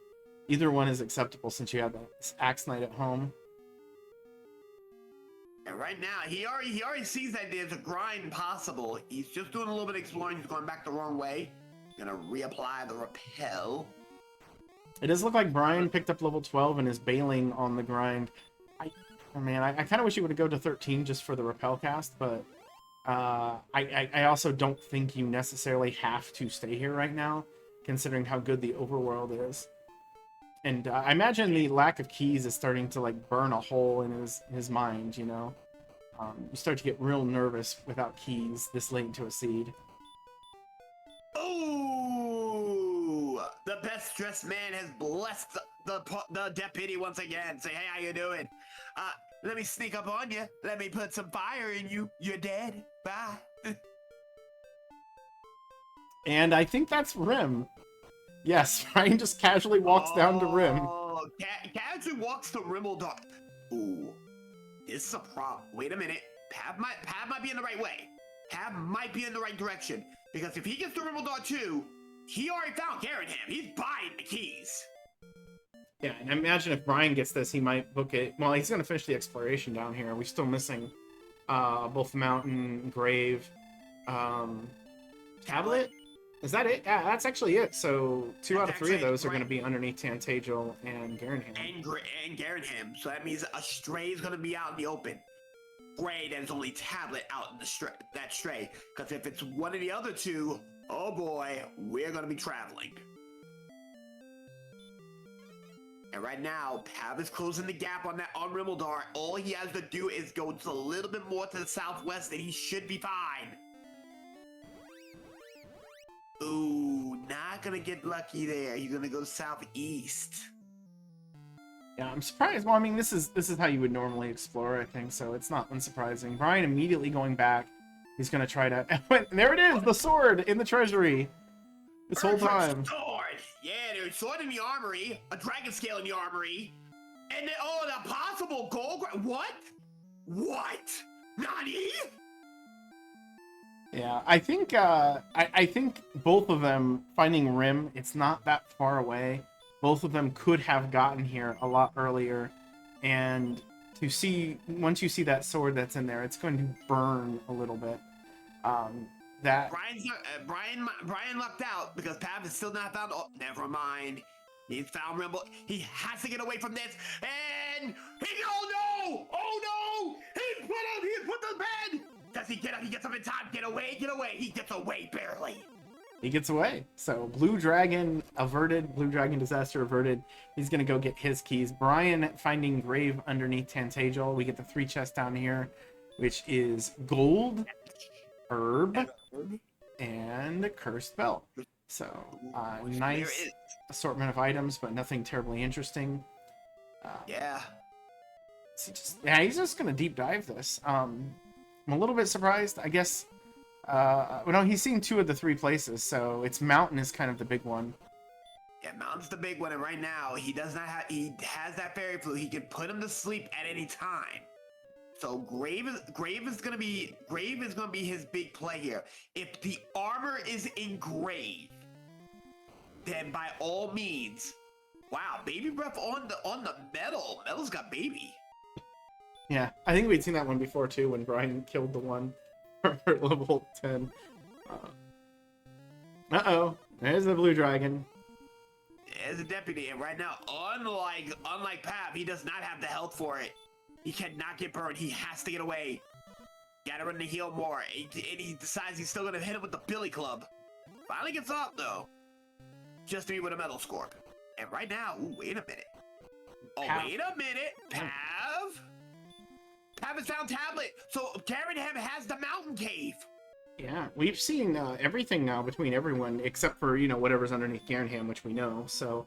Either one is acceptable since you have that Axe Knight at home. And right now, he already sees that there's a grind possible. He's just doing a little bit of exploring. He's going back the wrong way. Gonna reapply the repel. It does look like Brian picked up level 12 and is bailing on the grind. I kind of wish he would have go to 13 just for the repel cast, but I also don't think you necessarily have to stay here right now, considering how good the overworld is. And I imagine the lack of keys is starting to like burn a hole in his mind, you know? You start to get real nervous without keys this late into a seed. Ooh! The best dressed man has blessed the deputy once again. Say, hey, how you doing? Let me sneak up on you. Let me put some fire in you. You're dead. Bye. And I think that's Rim. Yes, Ryan just casually walks down to Rim. Oh, casually walks to Rimmel. Ooh, this is a problem. Wait a minute. Pav might be in the right way. Pav might be in the right direction. Because if he gets to Rimmel 2, he already found Garanham. He's buying the keys. Yeah, and I imagine if Brian gets this, he might book it. Well, he's going to finish the exploration down here. We're still missing both Mountain, Grave, Tablet. Is that it? Yeah, that's actually it. So two out of three of those are going to be underneath Tantagel and Garanham. And Garanham. So that means a stray is going to be out in the open. Great, and it's only Tablet out in that stray. Because if it's one of the other two, oh boy, we're going to be traveling. And right now, Pav is closing the gap on Rimmeldar. All he has to do is go just a little bit more to the southwest, and he should be fine. Ooh, not gonna get lucky there. He's gonna go southeast. Yeah, I'm surprised. Well, I mean, this is how you would normally explore, I think, so it's not unsurprising. Brian immediately going back. He's gonna try to. There it is, the sword in the treasury. This whole time. Sword. Yeah, there's sword in the armory, a dragon scale in the armory, and then the possible gold. What? What? Nani? Yeah, I think I think both of them finding Rim, it's not that far away. Both of them could have gotten here a lot earlier, and to see once you see that sword that's in there, it's going to burn a little bit. That Brian lucked out because Pav is still not found. Oh, never mind. He's found Rimble. He has to get away from this, and oh no! He put the bed. Does he get up? He gets up in time. Get away! He gets away barely. He gets away. So Blue Dragon averted. Blue Dragon disaster averted. He's gonna go get his keys. Brian finding Grave underneath Tantagel. We get the 3 chests down here, which is gold, herb, and a cursed belt. So nice assortment of items, but nothing terribly interesting. Yeah. He's just gonna deep dive this. I'm a little bit surprised. I guess. No, he's seen 2 of the 3 places, so it's Mountain is kind of the big one. Yeah, Mountain's the big one, and right now he does not have. He has that fairy flu. He can put him to sleep at any time. So Grave is gonna be his big play here. If the armor is engraved, then by all means, wow, baby breath on the metal. Metal's got baby. Yeah, I think we'd seen that one before too when Brian killed the one for level 10. Uh-oh, there's the blue dragon. As a deputy, and right now, unlike Pap, he does not have the health for it. He cannot get burned. He has to get away. Gotta run to heal more. And he decides he's still gonna hit him with the billy club. Finally gets up though. Just to be with a metal scorpion. And right now, ooh, wait a minute. Oh, wait a minute. Pav has found tablet. So Garenham has the mountain cave. Yeah, we've seen everything now between everyone except for, you know, whatever's underneath Garenham, which we know. So,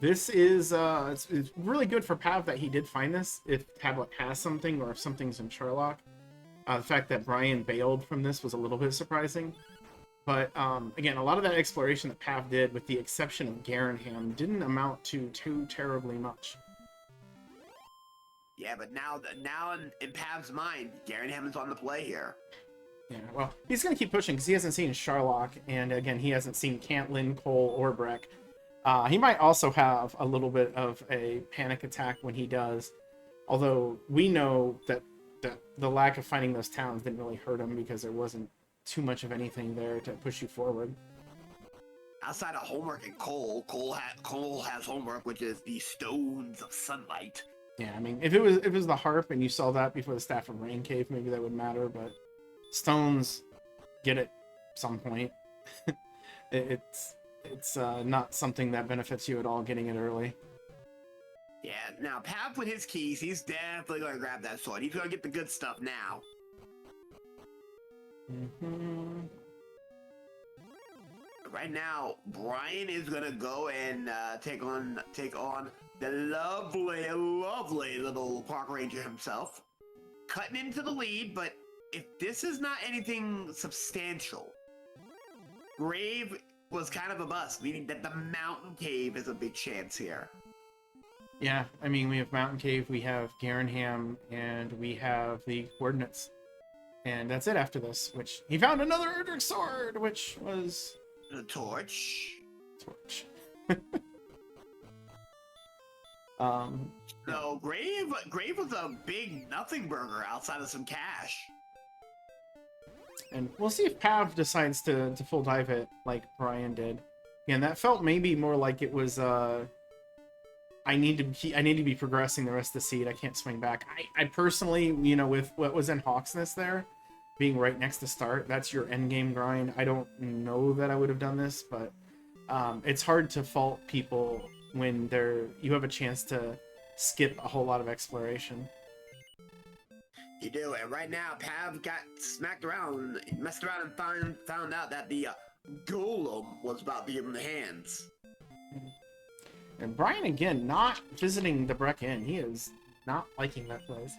this is it's really good for Pav that he did find this. If Tablet has something or if something's in Sherlock, the fact that Brian bailed from this was a little bit surprising. But again, a lot of that exploration that Pav did, with the exception of Garenham, didn't amount to too terribly much. Yeah, but now in Pav's mind, Garenham is on the play here. Yeah, well, he's going to keep pushing because he hasn't seen Sherlock, and again, he hasn't seen Cantlin, Cole, or Breck. He might also have a little bit of a panic attack when he does, although we know that the lack of finding those towns didn't really hurt him because there wasn't too much of anything there to push you forward. Outside of homework and Cole has homework, which is the Stones of Sunlight. Yeah, I mean, if it was the harp and you saw that before the Staff of Rain Cave, maybe that would matter, but stones get it some point. it's not something that benefits you at all getting it early. Yeah, now Pav with his keys, he's definitely going to grab that sword. He's going to get the good stuff now. Mm-hmm. Right now, Brian is going to go and take on the lovely little park ranger himself. Cutting into the lead, but if this is not anything substantial, Grave was kind of a bust, meaning that the mountain cave is a big chance here. Yeah, I mean, we have Mountain Cave, we have Garenham, and we have the coordinates. And that's it after this, which he found another Erdrick sword, which was... The torch. No, Grave was a big nothing burger outside of some cash. And we'll see if Pav decides to full dive it like Brian did. Again, that felt maybe more like it was I need to be progressing the rest of the seed. I can't swing back. I personally, you know, with what was in Hawksness there, being right next to start, that's your end game grind. I don't know that I would have done this, but it's hard to fault people when you have a chance to skip a whole lot of exploration. You do, and right now Pav got messed around and found out that the golem was about to give him the hands. And Brian, again, not visiting the Breck Inn. He is not liking that place.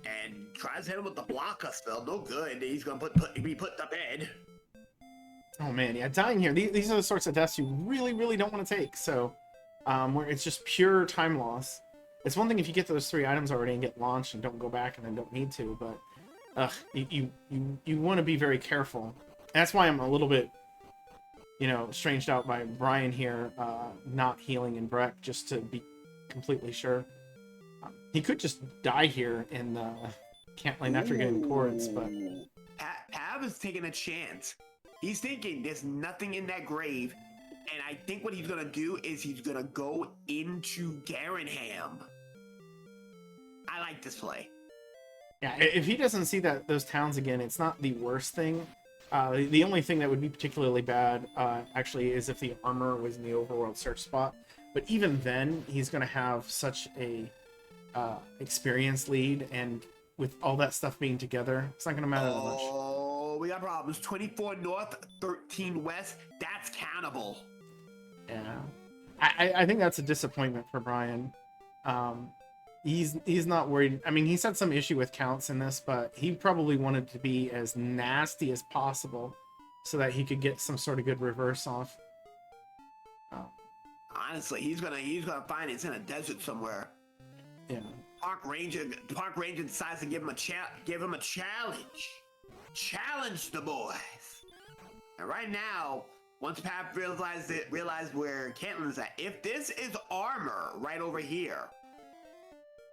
And tries to hit him with the blocker spell. No good. He's gonna be put to bed. Oh man, yeah, dying here. These are the sorts of deaths you really, really don't want to take. So, where it's just pure time loss. It's one thing if you get those 3 items already and get launched and don't go back and then don't need to, but you want to be very careful. That's why I'm a little bit, you know, stranged out by Brian here, not healing in Breck, just to be completely sure. He could just die here in the camp lane after getting chords, but... Pav is taking a chance. He's thinking there's nothing in that grave, and I think what he's gonna do is he's gonna go into Garenham. I like this play. Yeah, if he doesn't see those towns again, it's not the worst thing. The only thing that would be particularly bad, actually, is if the armor was in the overworld search spot. But even then, he's going to have such a experienced lead, and with all that stuff being together, it's not going to matter that much. Oh, we got problems. 24 north, 13 west. That's cannibal. Yeah, I think that's a disappointment for Brian. He's not worried. I mean, he's had some issue with counts in this, but he probably wanted to be as nasty as possible so that he could get some sort of good reverse off. Honestly, he's gonna find it's in a desert somewhere. Yeah. Park ranger decides to give him a challenge. Challenge the boys. And right now, once Pap realized where Caitlyn's at, if this is armor right over here,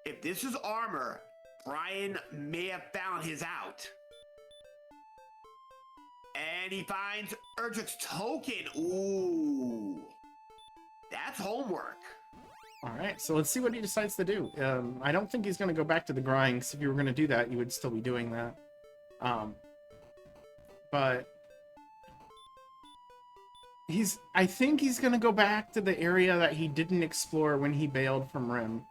if this is armor, Brian may have found his out. And he finds Erdrick's token. Ooh. That's homework. All right, so let's see what he decides to do. I don't think he's going to go back to the grind, because if you were going to do that, you would still be doing that. But I think he's going to go back to the area that he didn't explore when he bailed from Rim.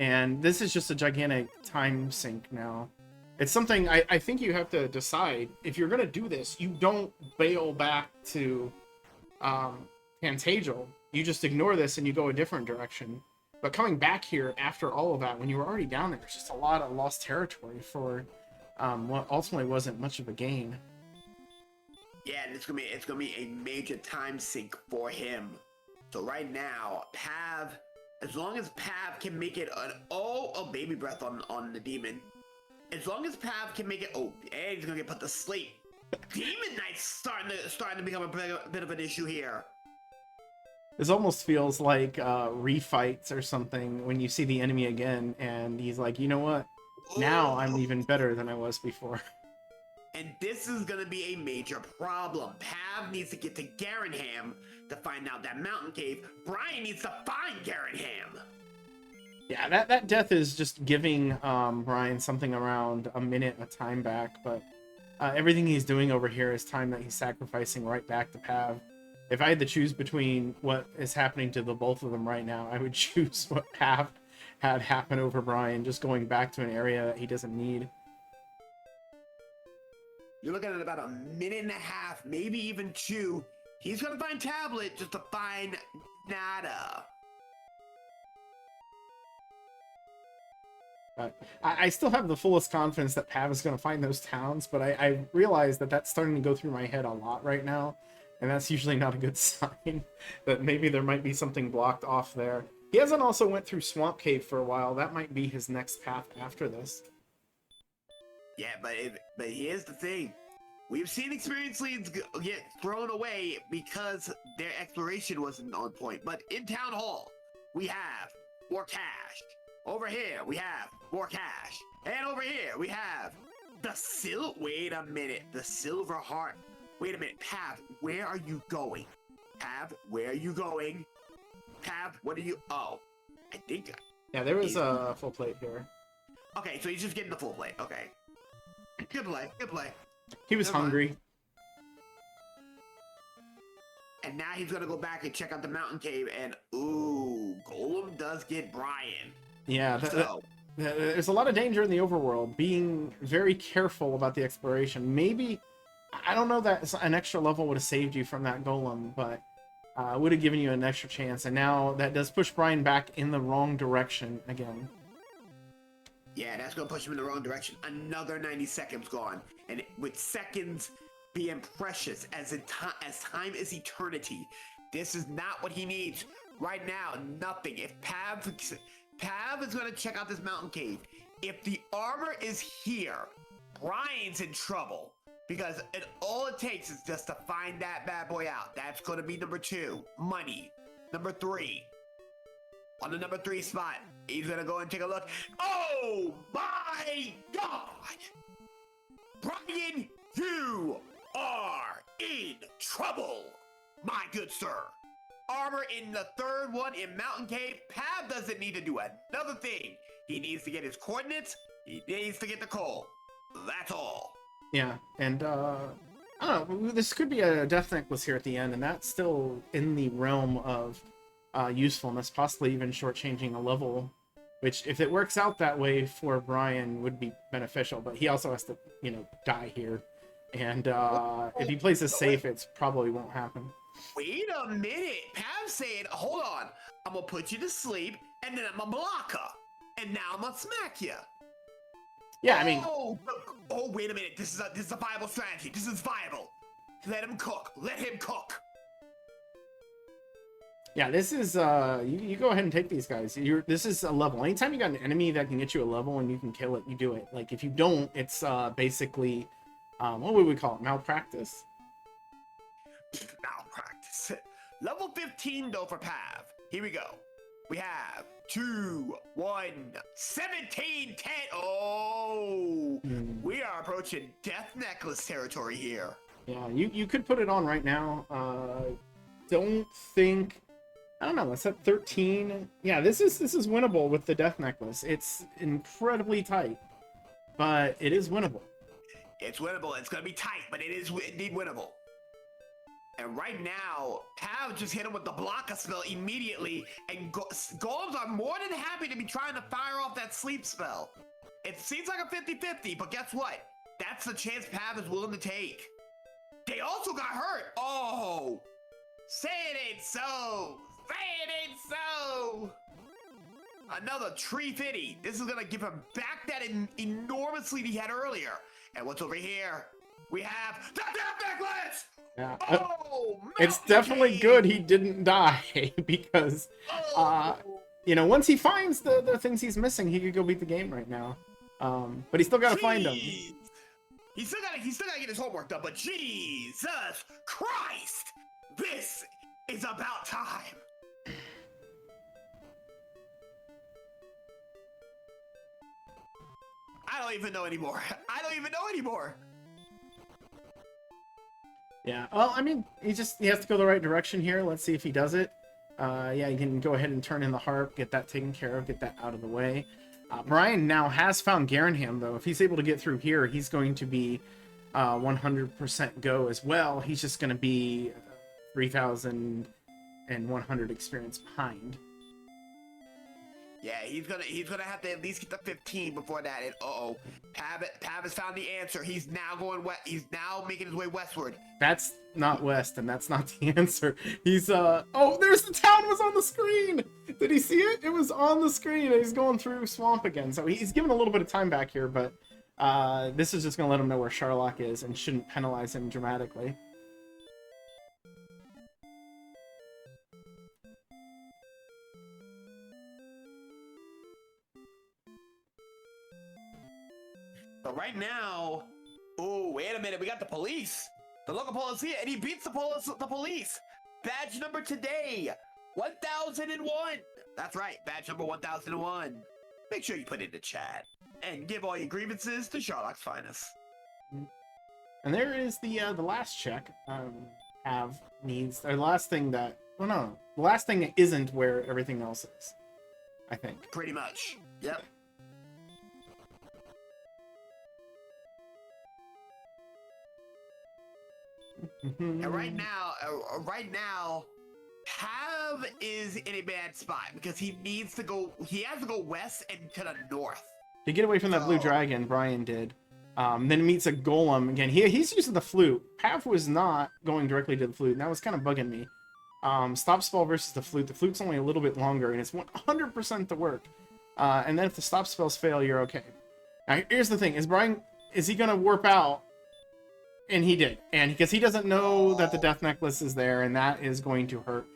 And this is just a gigantic time sink now. It's something I think you have to decide. If you're going to do this, you don't bail back to Pantagial. You just ignore this and you go a different direction. But coming back here after all of that, when you were already down there, there's just a lot of lost territory for what ultimately wasn't much of a gain. Yeah, and it's gonna be a major time sink for him. So right now, Pav, as long as Pav can make it a baby breath on the demon. As long as Pav can make it, and he's gonna get put to sleep. Demon Knight's starting to become a bit of an issue here. This almost feels like refights or something when you see the enemy again, and he's like, you know what? Now I'm even better than I was before. And this is going to be a major problem. Pav needs to get to Garanham to find out that mountain cave. Brian needs to find Garanham. Yeah, that death is just giving Brian something around a minute of time back, but everything he's doing over here is time that he's sacrificing right back to Pav. If I had to choose between what is happening to the both of them right now, I would choose what Pav had happen over Brian, just going back to an area that he doesn't need. You're looking at about a minute and a half, maybe even 2. He's going to find Tablet just to find nada. I still have the fullest confidence that Pav is going to find those towns, but I realize that that's starting to go through my head a lot right now. And that's usually not a good sign, that maybe there might be something blocked off there. He hasn't also went through Swamp Cave for a while. That might be his next path after this. Yeah, but here's the thing. We've seen experience leads get thrown away because their exploration wasn't on point. But in Town Hall, we have more cash. Over here, we have more cash. And over here, we have the wait a minute. The Silver Heart. Wait a minute, Pav, where are you going? Pav, where are you going? Pav, what are you... Oh, I think... Yeah, there was a full plate here. Okay, so he's just getting the full plate. Okay. Good play, good play. He was hungry. And now he's gonna go back and check out the mountain cave, and ooh, Golem does get Brian. Yeah, there's a lot of danger in the overworld. Being very careful about the exploration. Maybe... I don't know that an extra level would have saved you from that golem, but would have given you an extra chance. And now that does push Brian back in the wrong direction again. Yeah, that's going to push him in the wrong direction. Another 90 seconds gone. And with seconds being precious as time is eternity, this is not what he needs. Right now, nothing. If Pav is going to check out this mountain cave, if the armor is here, Brian's in trouble. Because all it takes is just to find that bad boy out. That's going to be number 2. Money. Number 3. On the number 3 spot, he's going to go and take a look. Oh my God! Brian, you are in trouble, my good sir. Armor in the 3rd one in Mountain Cave. Pav doesn't need to do another thing. He needs to get his coordinates. He needs to get the coal. That's all. Yeah, and I don't know, this could be a death necklace here at the end, and that's still in the realm of usefulness, possibly even shortchanging a level, which, if it works out that way for Brian, would be beneficial, but he also has to, die here, and if he plays this safe, it probably won't happen. Wait a minute, Pav's saying, hold on, I'm gonna put you to sleep, and then I'm gonna block her, and now I'm gonna smack you. Yeah, I mean... Oh, wait a minute. This is a viable strategy. This is viable. Let him cook. Let him cook. Yeah, this is you go ahead and take these guys. This is a level. Anytime you got an enemy that can get you a level and you can kill it, you do it. Like if you don't, it's basically what would we call it? Malpractice. Malpractice. Level 15 though for Pav. Here we go. We have 2, 1, 17, 10. Oh, we are approaching Death Necklace territory here. Yeah, you could put it on right now. Don't think. I don't know. It's at 13. Yeah, this is winnable with the Death Necklace. It's incredibly tight, but it is winnable. It's winnable. It's gonna be tight, but it is indeed winnable. And right now, Pav just hit him with the blocker spell immediately, and golems are more than happy to be trying to fire off that sleep spell. It seems like a 50-50, but guess what? That's the chance Pav is willing to take. They also got hurt. Oh, say it ain't so. Say it ain't so. Another tree fitty. This is gonna give him back that enormous lead he had earlier. And what's over here? We have the Death Necklace! Yeah. Oh, it's definitely good he didn't die because, you know, once he finds the things he's missing, he could go beat the game right now. But he still got to find them. He's still gotta get his homework done. But Jesus Christ, this is about time. I don't even know anymore. I don't even know anymore. Yeah, well, I mean, he has to go the right direction here. Let's see if he does it. Yeah, you can go ahead and turn in the harp, get that taken care of, get that out of the way. Brian now has found Garanham, though. If he's able to get through here, he's going to be 100% go as well. He's just going to be 3,100 experience behind. Yeah, he's gonna have to at least get the 15 before that. And Pav has found the answer. He's now going west. He's now making his way westward. That's not west, and that's not the answer. He's oh, there's the town was on the screen. Did he see it? It was on the screen. He's going through swamp again, so he's given a little bit of time back here, but this is just gonna let him know where Sharlock is and shouldn't penalize him dramatically. But right now, oh, wait a minute, we got the police. The local police here, and he beats the police. Badge number today, 1001. That's right, badge number 1001. Make sure you put it in the chat and give all your grievances to Sharlock's finest. And there is the last check. Have needs or the last thing that the last thing that isn't where everything else is. I think. Pretty much. Yep. And right now, Pav is in a bad spot because he has to go west and to the north. To get away from that blue dragon, Brian did. Then meets a golem again. He's using the flute. Pav was not going directly to the flute, and that was kind of bugging me. Stop spell versus the flute. The flute's only a little bit longer, and it's 100% the work. And then if the stop spells fail, you're okay. Now, here's the thing: is he gonna warp out? And he did, and because he doesn't know that the Death Necklace is there, and that is going to hurt.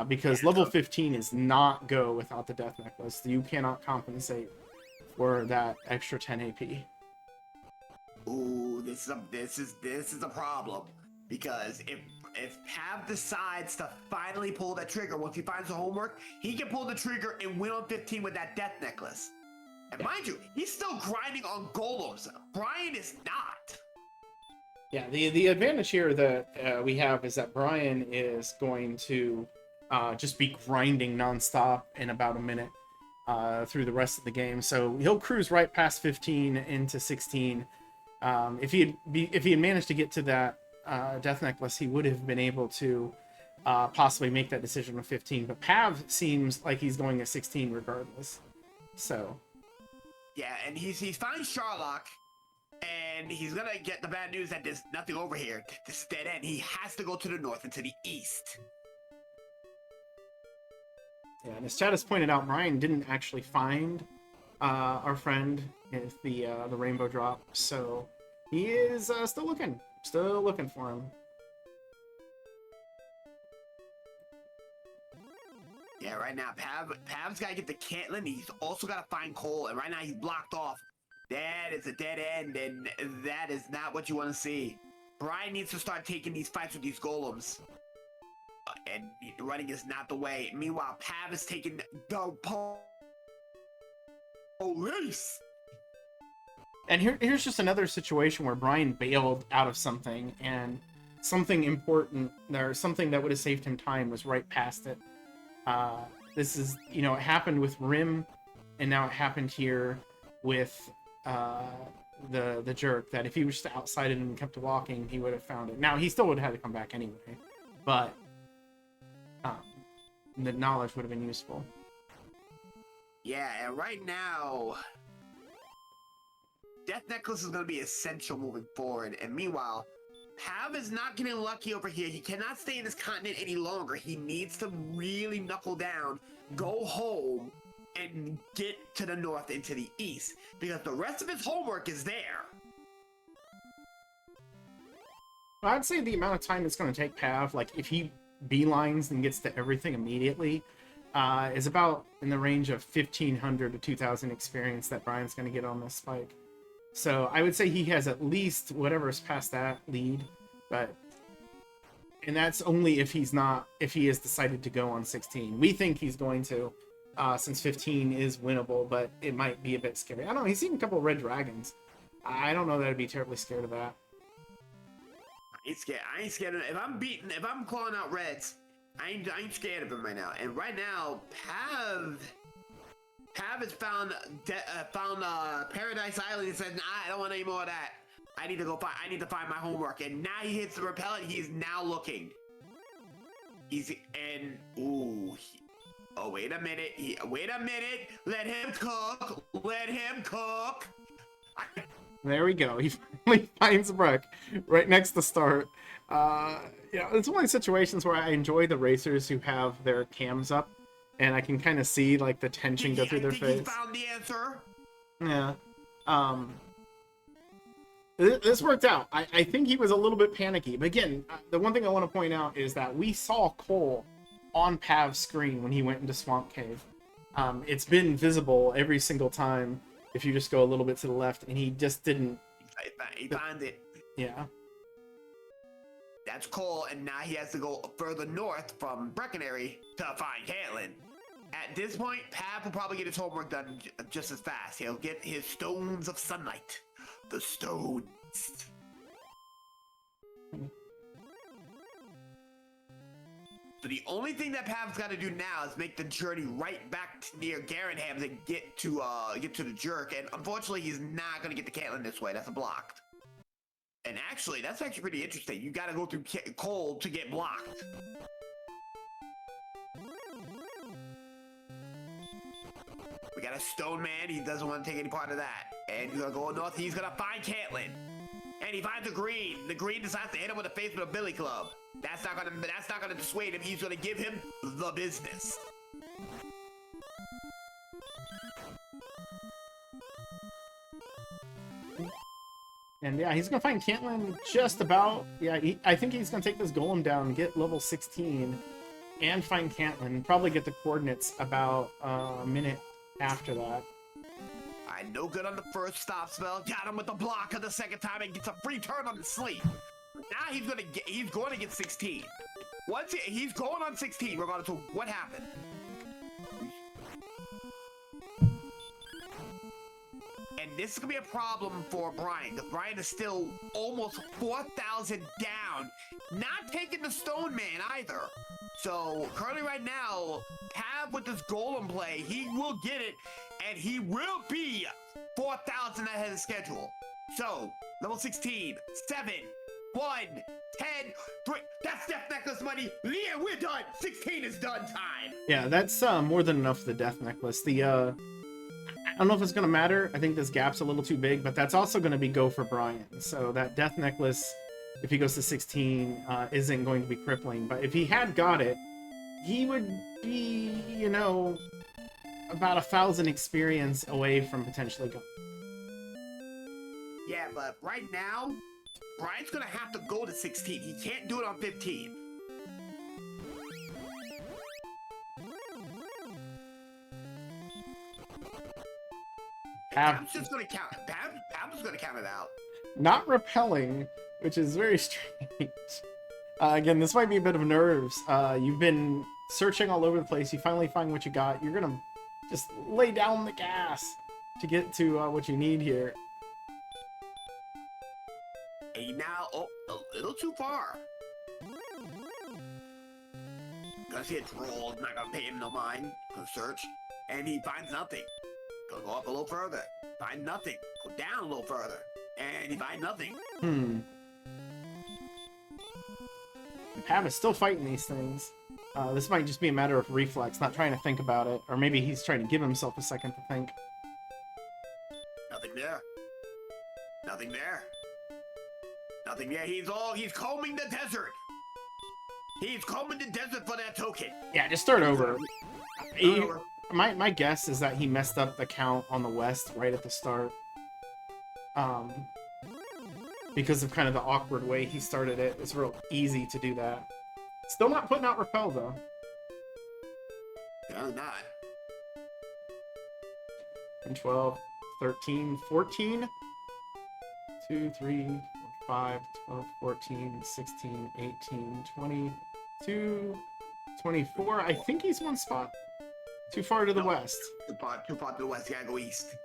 Because level 15 is not go without the Death Necklace. You cannot compensate for that extra 10 AP. Ooh, this is a problem, because if Pav decides to finally pull that trigger, once he finds the homework, he can pull the trigger and win on 15 with that Death Necklace. And mind you, he's still grinding on golems. Brian is not. Yeah, the advantage here that we have is that Brian is going to just be grinding nonstop in about a minute through the rest of the game. So he'll cruise right past 15 into 16. If he had managed to get to that Death Necklace, he would have been able to possibly make that decision with 15. But Pav seems like he's going at 16 regardless. So yeah, and he's found Sharlock. And he's gonna get the bad news that there's nothing over here. This is dead end. He has to go to the north and to the east. Yeah, and as Chad has pointed out, Brian didn't actually find our friend with the rainbow drop, so he is still looking for him. Yeah, right now, Pav's got to get the Caitlyn. He's also got to find Cole, and right now he's blocked off. That is a dead end, and that is not what you want to see. Brian needs to start taking these fights with these golems. And running is not the way. Meanwhile, Pav is taking the police. And here's just another situation where Brian bailed out of something, and something important, or something that would have saved him time, was right past it. This is, it happened with Rim, and now it happened here with the jerk, that if he was just outside it and kept walking, he would have found it. Now, he still would have had to come back anyway, but the knowledge would have been useful. Yeah, and right now, Death Necklace is going to be essential moving forward, and meanwhile, Pav is not getting lucky over here. He cannot stay in this continent any longer. He needs to really knuckle down, go home, and get to the north and to the east, because the rest of his homework is there. I'd say the amount of time it's going to take Pav, like if he beelines and gets to everything immediately, is about in the range of 1,500 to 2,000 experience that Brian's going to get on this spike. So I would say he has at least whatever's past that lead, and that's only if he has decided to go on 16. We think he's going to, since 15 is winnable, but it might be a bit scary. I don't know, he's seen a couple of red dragons. I don't know that I'd be terribly scared of that. I ain't scared of him. If I'm calling out reds, I ain't scared of him right now. And right now, Pav has found Paradise Island and said, nah, I don't want any more of that. I need to find my homework. And now he hits the repellent. He's now looking. Wait a minute. Let him cook. There we go. He finally finds Brook right next to start. It's one of these situations where I enjoy the racers who have their cams up, and I can kind of see like the tension go through their face. He found the answer. Yeah. This worked out. I think he was a little bit panicky, but again, the one thing I want to point out is that we saw Cole on Pav's screen when he went into Swamp Cave. It's been visible every single time if you just go a little bit to the left, and he just didn't. He found it. Yeah. That's Cole, and now he has to go further north from Breckenary to find Caitlyn. At this point, Pav will probably get his homework done just as fast. He'll get his stones of sunlight. The stones. So the only thing that Pav's got to do now is make the journey right back to near Garanham and get to the jerk. And unfortunately, he's not going to get to Caitlyn this way. That's blocked. And actually, that's actually pretty interesting. You got to go through Cole to get blocked. We got a stone man. He doesn't want to take any part of that. And he's going to go north. He's going to find Caitlyn. And he finds the green. The green decides to hit him with a face with a billy club. That's not gonna dissuade him. He's gonna give him the business. And yeah, he's gonna find Caitlyn just about. Yeah, I think he's gonna take this golem down, get level 16, and find Caitlyn. Probably get the coordinates about a minute after that. Alright, no good on the first stop spell. Got him with the block on the second time and gets a free turn on the sleep. Now he's going to get 16. He's going on 16 regardless of what happened. And this is gonna be a problem for Brian, because Brian is still almost 4,000 down, not taking the Stone Man either. So currently right now, Pav with this golem play, he will get it, and he will be 4,000 ahead of schedule. So level 16, 7, 1, 10, 3. That's Death Necklace money. Leah, we're done. 16 is done time. Yeah, that's more than enough for the Death Necklace. I don't know if it's going to matter. I think this gap's a little too big, but that's also going to be go for Brian. So that Death Necklace, if he goes to 16, isn't going to be crippling. But if he had got it, he would be, about 1,000 experience away from potentially going. Yeah, but right now, Brian's going to have to go to 16. He can't do it on 15. Pav Pam's just gonna count. Pam's just gonna count it out. not repelling, which is very strange. Again, this might be a bit of nerves. You've been searching all over the place. You finally find what you got. You're gonna just lay down the gas to get to what you need here. And now, oh, a little too far. Gonna see a troll, not gonna pay him no mind. Gonna search, and he finds nothing. Gonna go up a little further. Find nothing. Go down a little further, and he finds nothing. Pav is still fighting these things. This might just be a matter of reflex, not trying to think about it. Or maybe he's trying to give himself a second to think. Nothing there. Nothing there. Nothing there. He's combing the desert. He's combing the desert for that token. Yeah, just start over. My guess is that he messed up the count on the west right at the start. Because of kind of the awkward way he started it. It's real easy to do that. Still not putting out repel, though. No, not. 10, 12, 13, 14. 2, 3, 4, 5, 12, 14, 16, 18, 22, 24. I think he's one spot too far to the west. Too far to the west. You gotta go east.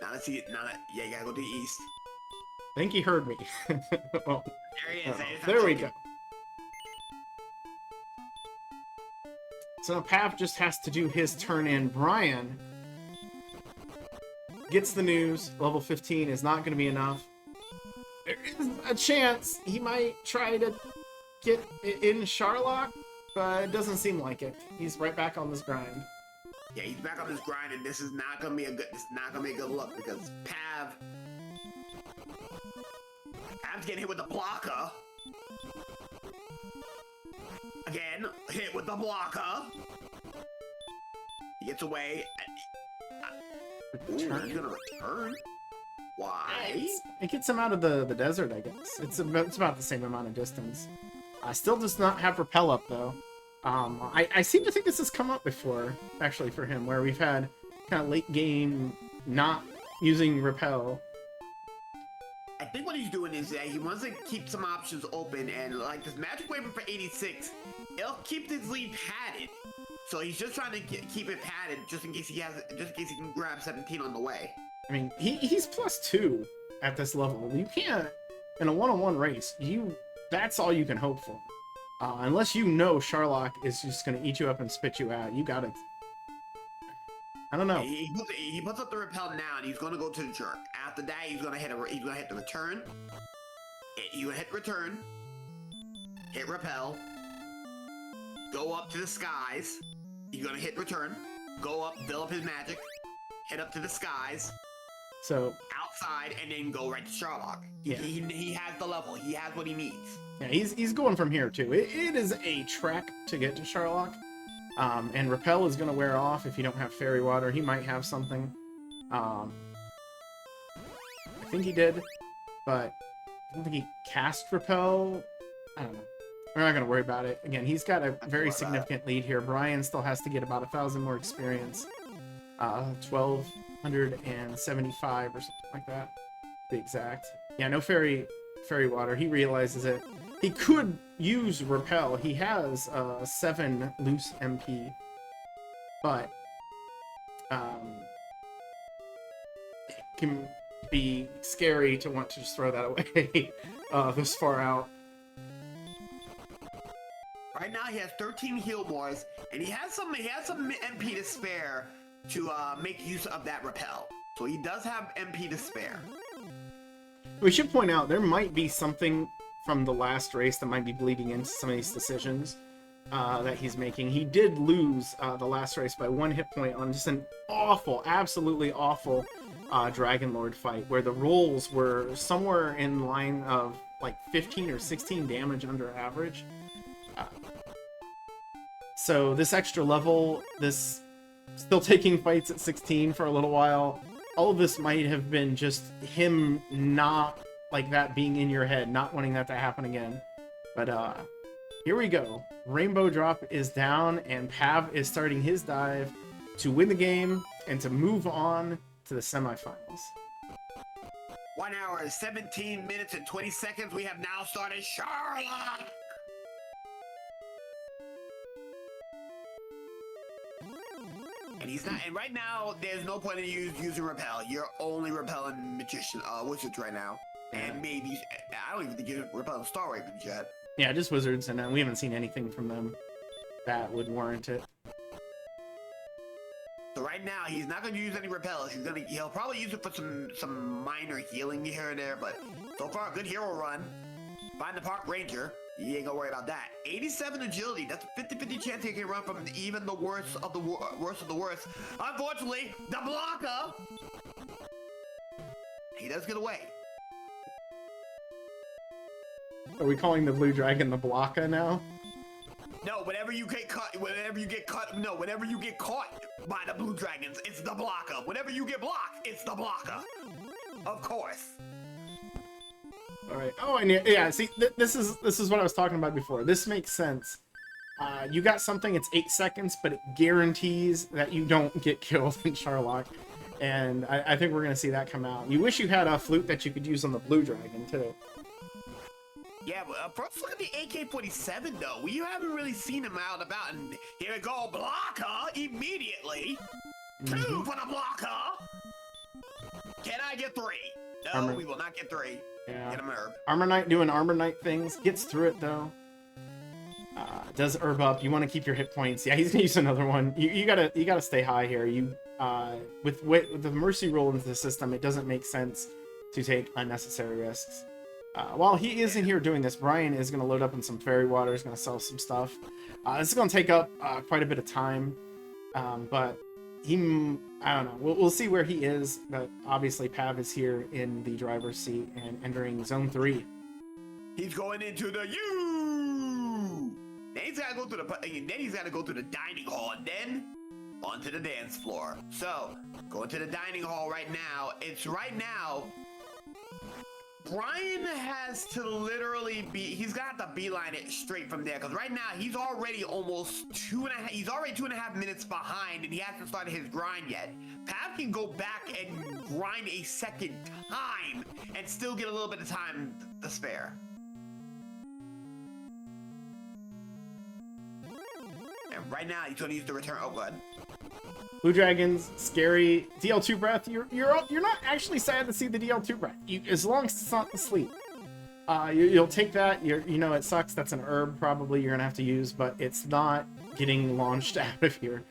Now let's see it. Yeah, you gotta go to the east. I think he heard me. Well, There he is. there we go. So now Pav just has to do his turn in. Brian gets the news. Level 15 is not going to be enough. There is a chance he might try to get in Charlock, but it doesn't seem like it. He's right back on this grind. Yeah, he's back on this grind, and this is not gonna be a good look because Pav's getting hit with the blocker. Again, hit with the blocker. He gets away. Ooh, he's gonna return. Why? It gets him out of the desert, I guess. It's about the same amount of distance. Still does not have repel up, though. I seem to think this has come up before, actually, for him, where we've had kind of late game not using repel. I think what he's doing is that he wants to keep some options open, and like this magic waiver for 86, it'll keep his lead padded. So he's just trying to keep it padded, just in case he can grab 17 on the way. I mean, he's +2 at this level. You can't, in a one-on-one race, that's all you can hope for. Unless you know Charlock is just going to eat you up and spit you out. You got it. I don't know. He puts up the repel now, and he's going to go to the jerk. After that, he's going to hit the return. He's going to hit return. Hit repel. Go up to the skies. He's going to hit return. Go up, fill up his magic. Head up to the skies. So outside, and then go right to Charlock. Yeah. He has the level. He has what he needs. Yeah, he's going from here too. It is a trek to get to Charlock. And repel is going to wear off if you don't have fairy water. He might have something. I think he did, but I don't think he cast repel. I don't know. We're not going to worry about it. Again, he's got a very significant lead here. Brian still has to get about 1,000 more experience. 1,275 or something like that, to be exact. Yeah, no fairy water. He realizes it. He could use repel. He has 7 loose MP, but it can be scary to want to just throw that away this far out. Right now, he has 13 heal mores, and he has some MP to spare to make use of that repel. So he does have MP to spare. We should point out there might be something from the last race that might be bleeding into some of these decisions that he's making. He did lose the last race by 1 hit point on just an awful, absolutely awful Dragon Lord fight, where the rolls were somewhere in line of like 15 or 16 damage under average. So this extra level, this still taking fights at 16 for a little while, all of this might have been just him not like that being in your head, not wanting that to happen again. But here we go. Rainbow Drop is down, and Pav is starting his dive to win the game and to move on to the semifinals. 1 hour, 17 minutes, and 20 seconds. We have now started Sherlock. And he's not. And right now, there's no point in using repel. You're only repelling magician, wizards right now, and maybe I don't even think you're repelling Star Ravens yet. Yeah, just wizards, and we haven't seen anything from them that would warrant it. So right now, he's not going to use any repels. He'll probably use it for some minor healing here and there, but so far, good hero run. Find the park ranger. You ain't gonna worry about that. 87 agility. That's a 50-50 chance he can run from even the worst of the worst of the worst. Unfortunately, the blocker. He does get away. Are we calling the blue dragon the blocker now? No, whenever you get caught by the blue dragons, it's the blocker. Whenever you get blocked, it's the blocker. Of course. All right. Oh, and yeah. See, this is what I was talking about before. This makes sense. You got something. It's 8 seconds, but it guarantees that you don't get killed in Sherlock, and I think we're gonna see that come out. You wish you had a flute that you could use on the blue dragon too. Yeah, but first look at the AK-47 though. We haven't really seen him out and about, and here we go, blocker immediately. 2 for the blocker. Can I get 3? No, we will not get 3. Yeah. Get him herb. Armor Knight doing Armor Knight things. Gets through it though. Does herb up. You want to keep your hit points. Yeah, he's gonna use another one. You gotta stay high here. You with the mercy roll into the system, it doesn't make sense to take unnecessary risks. While he isn't here doing this, Brian is gonna load up in some fairy water. He's gonna sell some stuff. This is gonna take up quite a bit of time, but I don't know. We'll see where he is, but obviously Pav is here in the driver's seat and entering zone 3. He's going into the U. Then he's gotta go to the dining hall, and then onto the dance floor. So going to the dining hall right now. Brian has to literally he's got to beeline it straight from there, because right now he's already almost 2.5 minutes behind, and he hasn't started his grind yet. Pav can go back and grind a second time and still get a little bit of time to spare. And right now he's going to use the return. Oh, good. Blue Dragons, scary. DL2 breath. You're not actually sad to see the DL2 breath. As long as it's not the sleep, you'll take that. You know it sucks. That's an herb probably you're gonna have to use, but it's not getting launched out of here,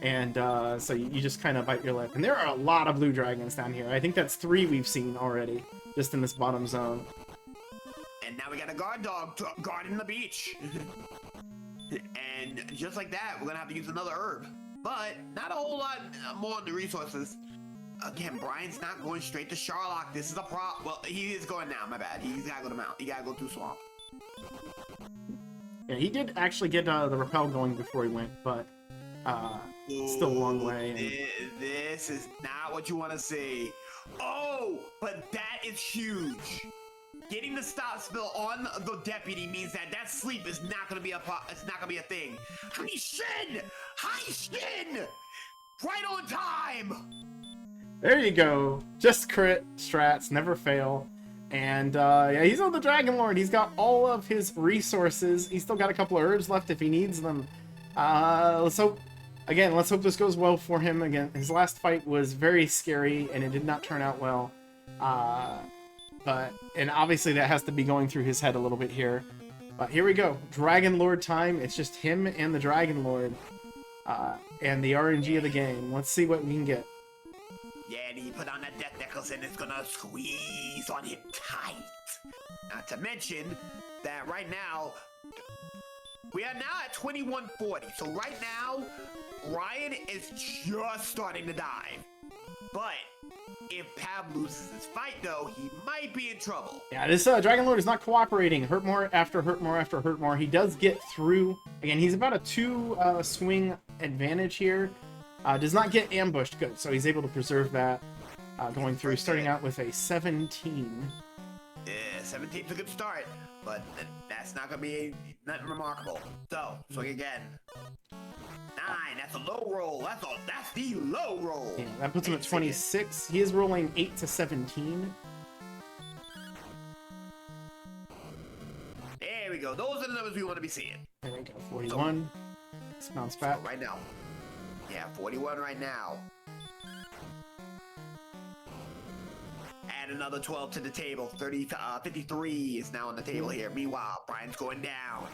and so you just kind of bite your lip. And there are a lot of Blue Dragons down here. I think that's 3 we've seen already, just in this bottom zone. And now we got a guard dog guarding the beach, and just like that, we're gonna have to use another herb. But not a whole lot more on the resources. Again, Brian's not going straight to Sherlock. This is a problem. Well, he is going now. My bad. He's got to go to Mount. He got to go through Swamp. Yeah, he did actually get the rappel going before he went, but still a long way. And... This is not what you want to see. Oh, but that is huge. Getting the stop spill on the deputy means that sleep is not gonna be a thing. High shin, right on time. There you go. Just crit strats, never fail. And yeah, he's on the Dragon Lord. He's got all of his resources. He's still got a couple of herbs left if he needs them. Let's hope this goes well for him. Again, his last fight was very scary and it did not turn out well. And obviously that has to be going through his head a little bit here. But here we go. Dragon Lord time. It's just him and the Dragon Lord. And the RNG of the game. Let's see what we can get. Yeah, and he put on that death necklace and it's gonna squeeze on him tight. Not to mention that right now, we are now at 2140. So right now, Ryan is just starting to dive. But if Pav loses this fight, though, he might be in trouble. Yeah, this Dragon Lord is not cooperating. Hurt more after hurt more after hurt more. He does get through. Again, he's about a 2 swing advantage here. Does not get ambushed. Good, so he's able to preserve that going through. Starting out with a 17. Yeah, 17's a good start, but that's not going to be nothing remarkable. So, swing again. That's a low roll. That's the low roll. Yeah, that puts him at 26. He is rolling 8 to 17. There we go. Those are the numbers we want to be seeing. There we go. 41. Let's bounce back. Right now. Yeah, 41 right now. Add another 12 to the table. 53 is now on the table here. Meanwhile, Brian's going down.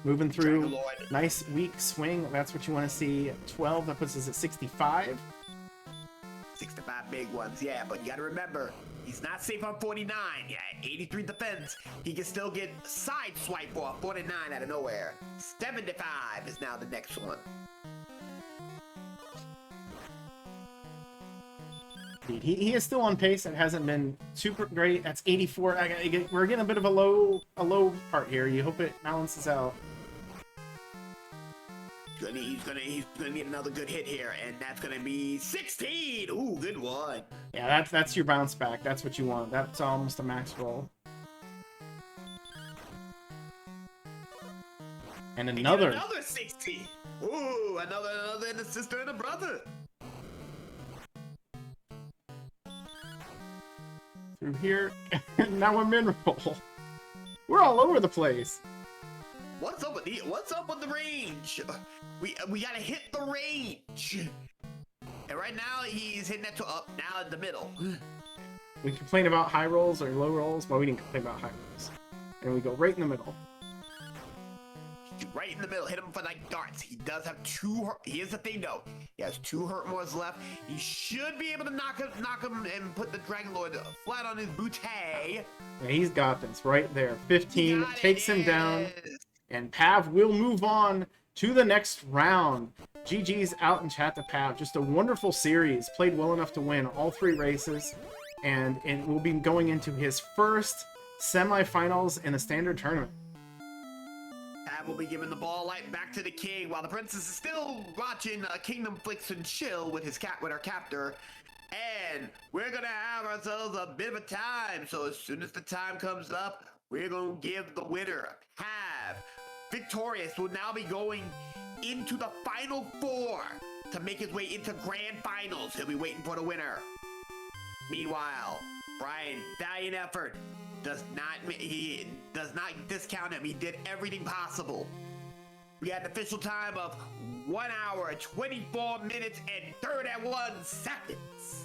Moving through. Nice weak swing. That's what you want to see. 12. That puts us at 65. 65 big ones, yeah, but you gotta remember, he's not safe on 49. Yeah, 83 defense. He can still get side swipe off 49 out of nowhere. 75 is now the next one. He is still on pace. It hasn't been super great. That's 84. We're getting a bit of a low part here. You hope it balances out. He's gonna need another good hit here, and that's gonna be 16. Ooh, good one. Yeah, that's your bounce back. That's what you want. That's almost a max roll. And another 16. Ooh, another and a sister and a brother. Through here. Now a min roll. We're all over the place. What's up with the range? We gotta hit the range. And right now he's hitting that to up now in the middle. We complain about high rolls or low rolls, but we didn't complain about high rolls. And we go right in the middle. Right in the middle, hit him for like darts. He does have 2 hurt. Here's the thing though. He has 2 hurt mores left. He should be able to knock him and put the Dragon Lord flat on his bootay. Yeah, he's got this right there. 15 takes him down. And Pav will move on to the next round. GG's out in chat to Pav. Just a wonderful series. Played well enough to win all 3 races. And will be going into his first semifinals in the standard tournament. Pav will be giving the ball back to the king while the princess is still watching Kingdom Flicks and Chill with her captor. And we're going to have ourselves a bit of a time. So as soon as the time comes up, we're going to give the winner, Pav. Victorious will now be going into the final 4 to make his way into grand finals. He'll be waiting for the winner. Meanwhile, Brian, valiant effort. He does not discount him. He did everything possible. We had an official time of 1 hour, 24 minutes, and 31 seconds.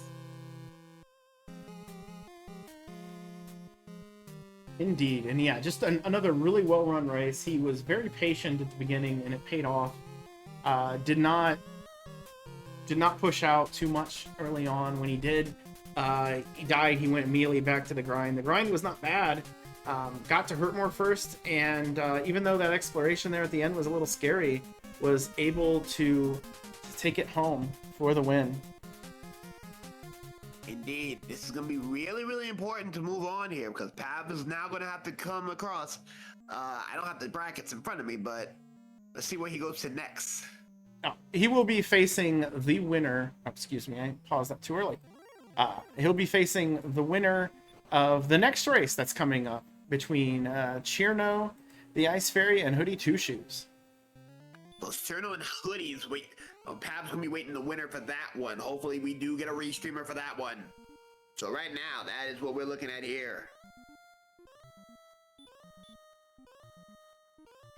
Indeed, and yeah, just another really well-run race. He was very patient at the beginning, and it paid off. Did not push out too much early on. When he did, he died. He went immediately back to the grind. The grind was not bad. Got to Hurtmore first, and even though that exploration there at the end was a little scary, was able to take it home for the win. Indeed, this is going to be really, really important to move on here because Pav is now going to have to come across. I don't have the brackets in front of me, but let's see where he goes to next. Oh, he will be facing the winner. Oh, excuse me, I paused that too early. He'll be facing the winner of the next race that's coming up between Cherno, the Ice Fairy, and Hoodie Two Shoes. Those Cherno and Hoodies, Pav's gonna be waiting the winner for that one. Hopefully we do get a restreamer for that one. So right now, that is what we're looking at here.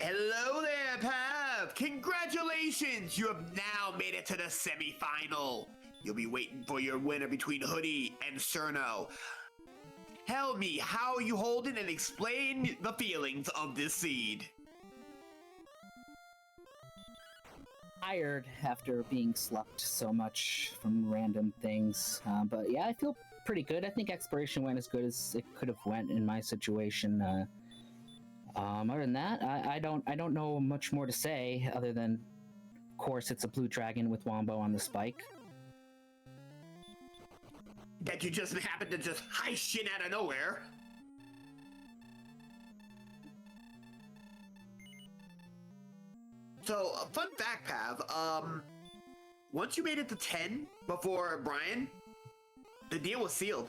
Hello there, Pav! Congratulations! You have now made it to the semi-final. You'll be waiting for your winner between Hoodie and Cerno. Tell me, how are you holding, and explain the feelings of this seed. Tired after being slucked so much from random things, but yeah, I feel pretty good. I think exploration went as good as it could have went in my situation. Other than that, I don't know much more to say other than, of course, it's a blue dragon with Wombo on the spike. That you just happened to just high shit out of nowhere. So, fun fact, Pav, once you made it to 10 before Brian, the deal was sealed.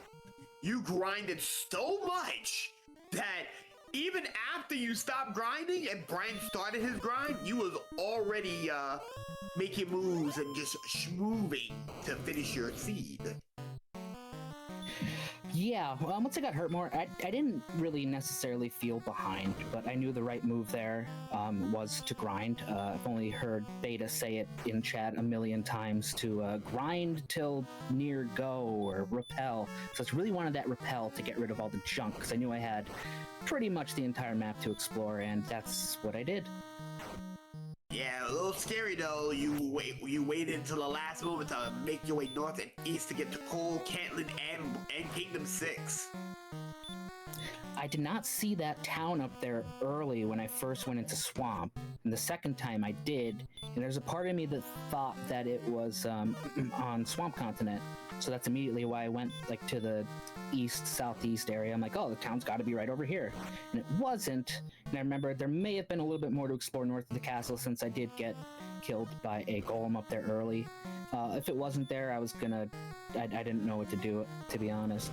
You grinded so much that even after you stopped grinding and Brian started his grind, you was already making moves and just schmoving to finish your seed. Yeah, well, once I got hurt more, I didn't really necessarily feel behind, but I knew the right move there was to grind. I've only heard Beta say it in chat a million times to grind till near go or repel. So I really wanted that repel to get rid of all the junk, because I knew I had pretty much the entire map to explore, and that's what I did. Yeah, a little scary though. You waited until the last moment to make your way north and east to get to Cole, Cantlin, and Kingdom 6. I did not see that town up there early when I first went into Swamp, and the second time I did, and there's a part of me that thought that it was on Swamp Continent, so that's immediately why I went like to the east southeast area. I'm like, oh, the town's got to be right over here, and it wasn't. And I remember there may have been a little bit more to explore north of the castle, since I did get killed by a golem up there early. If it wasn't there, I didn't know what to do, to be honest.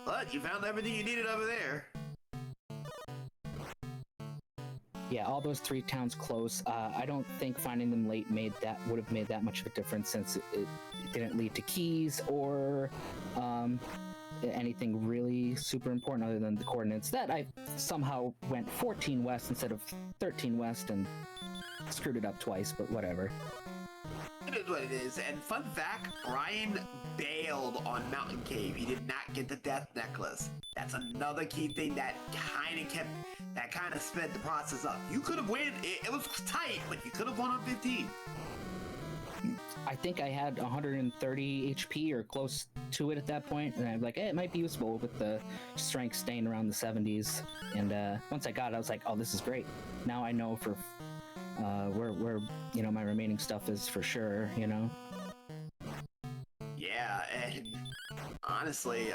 But you found everything you needed over there. Yeah, all those 3 towns close. I don't think finding them late would have made that much of a difference, since it didn't lead to keys or anything really super important other than the coordinates that I somehow went 14 west instead of 13 west and screwed it up twice, but whatever. It is what it is. And fun fact, Brian bailed on Mountain Cave. He did not get the death necklace. That's another key thing that kind of sped the process up. You could have won. It was tight, but you could have won on 15. I think I had 130 HP or close to it at that point, and I'm like, it might be useful with the strength staying around the 70s. And once I got it, I was like, oh, this is great. Now I know for where my remaining stuff is for sure, Yeah, and honestly,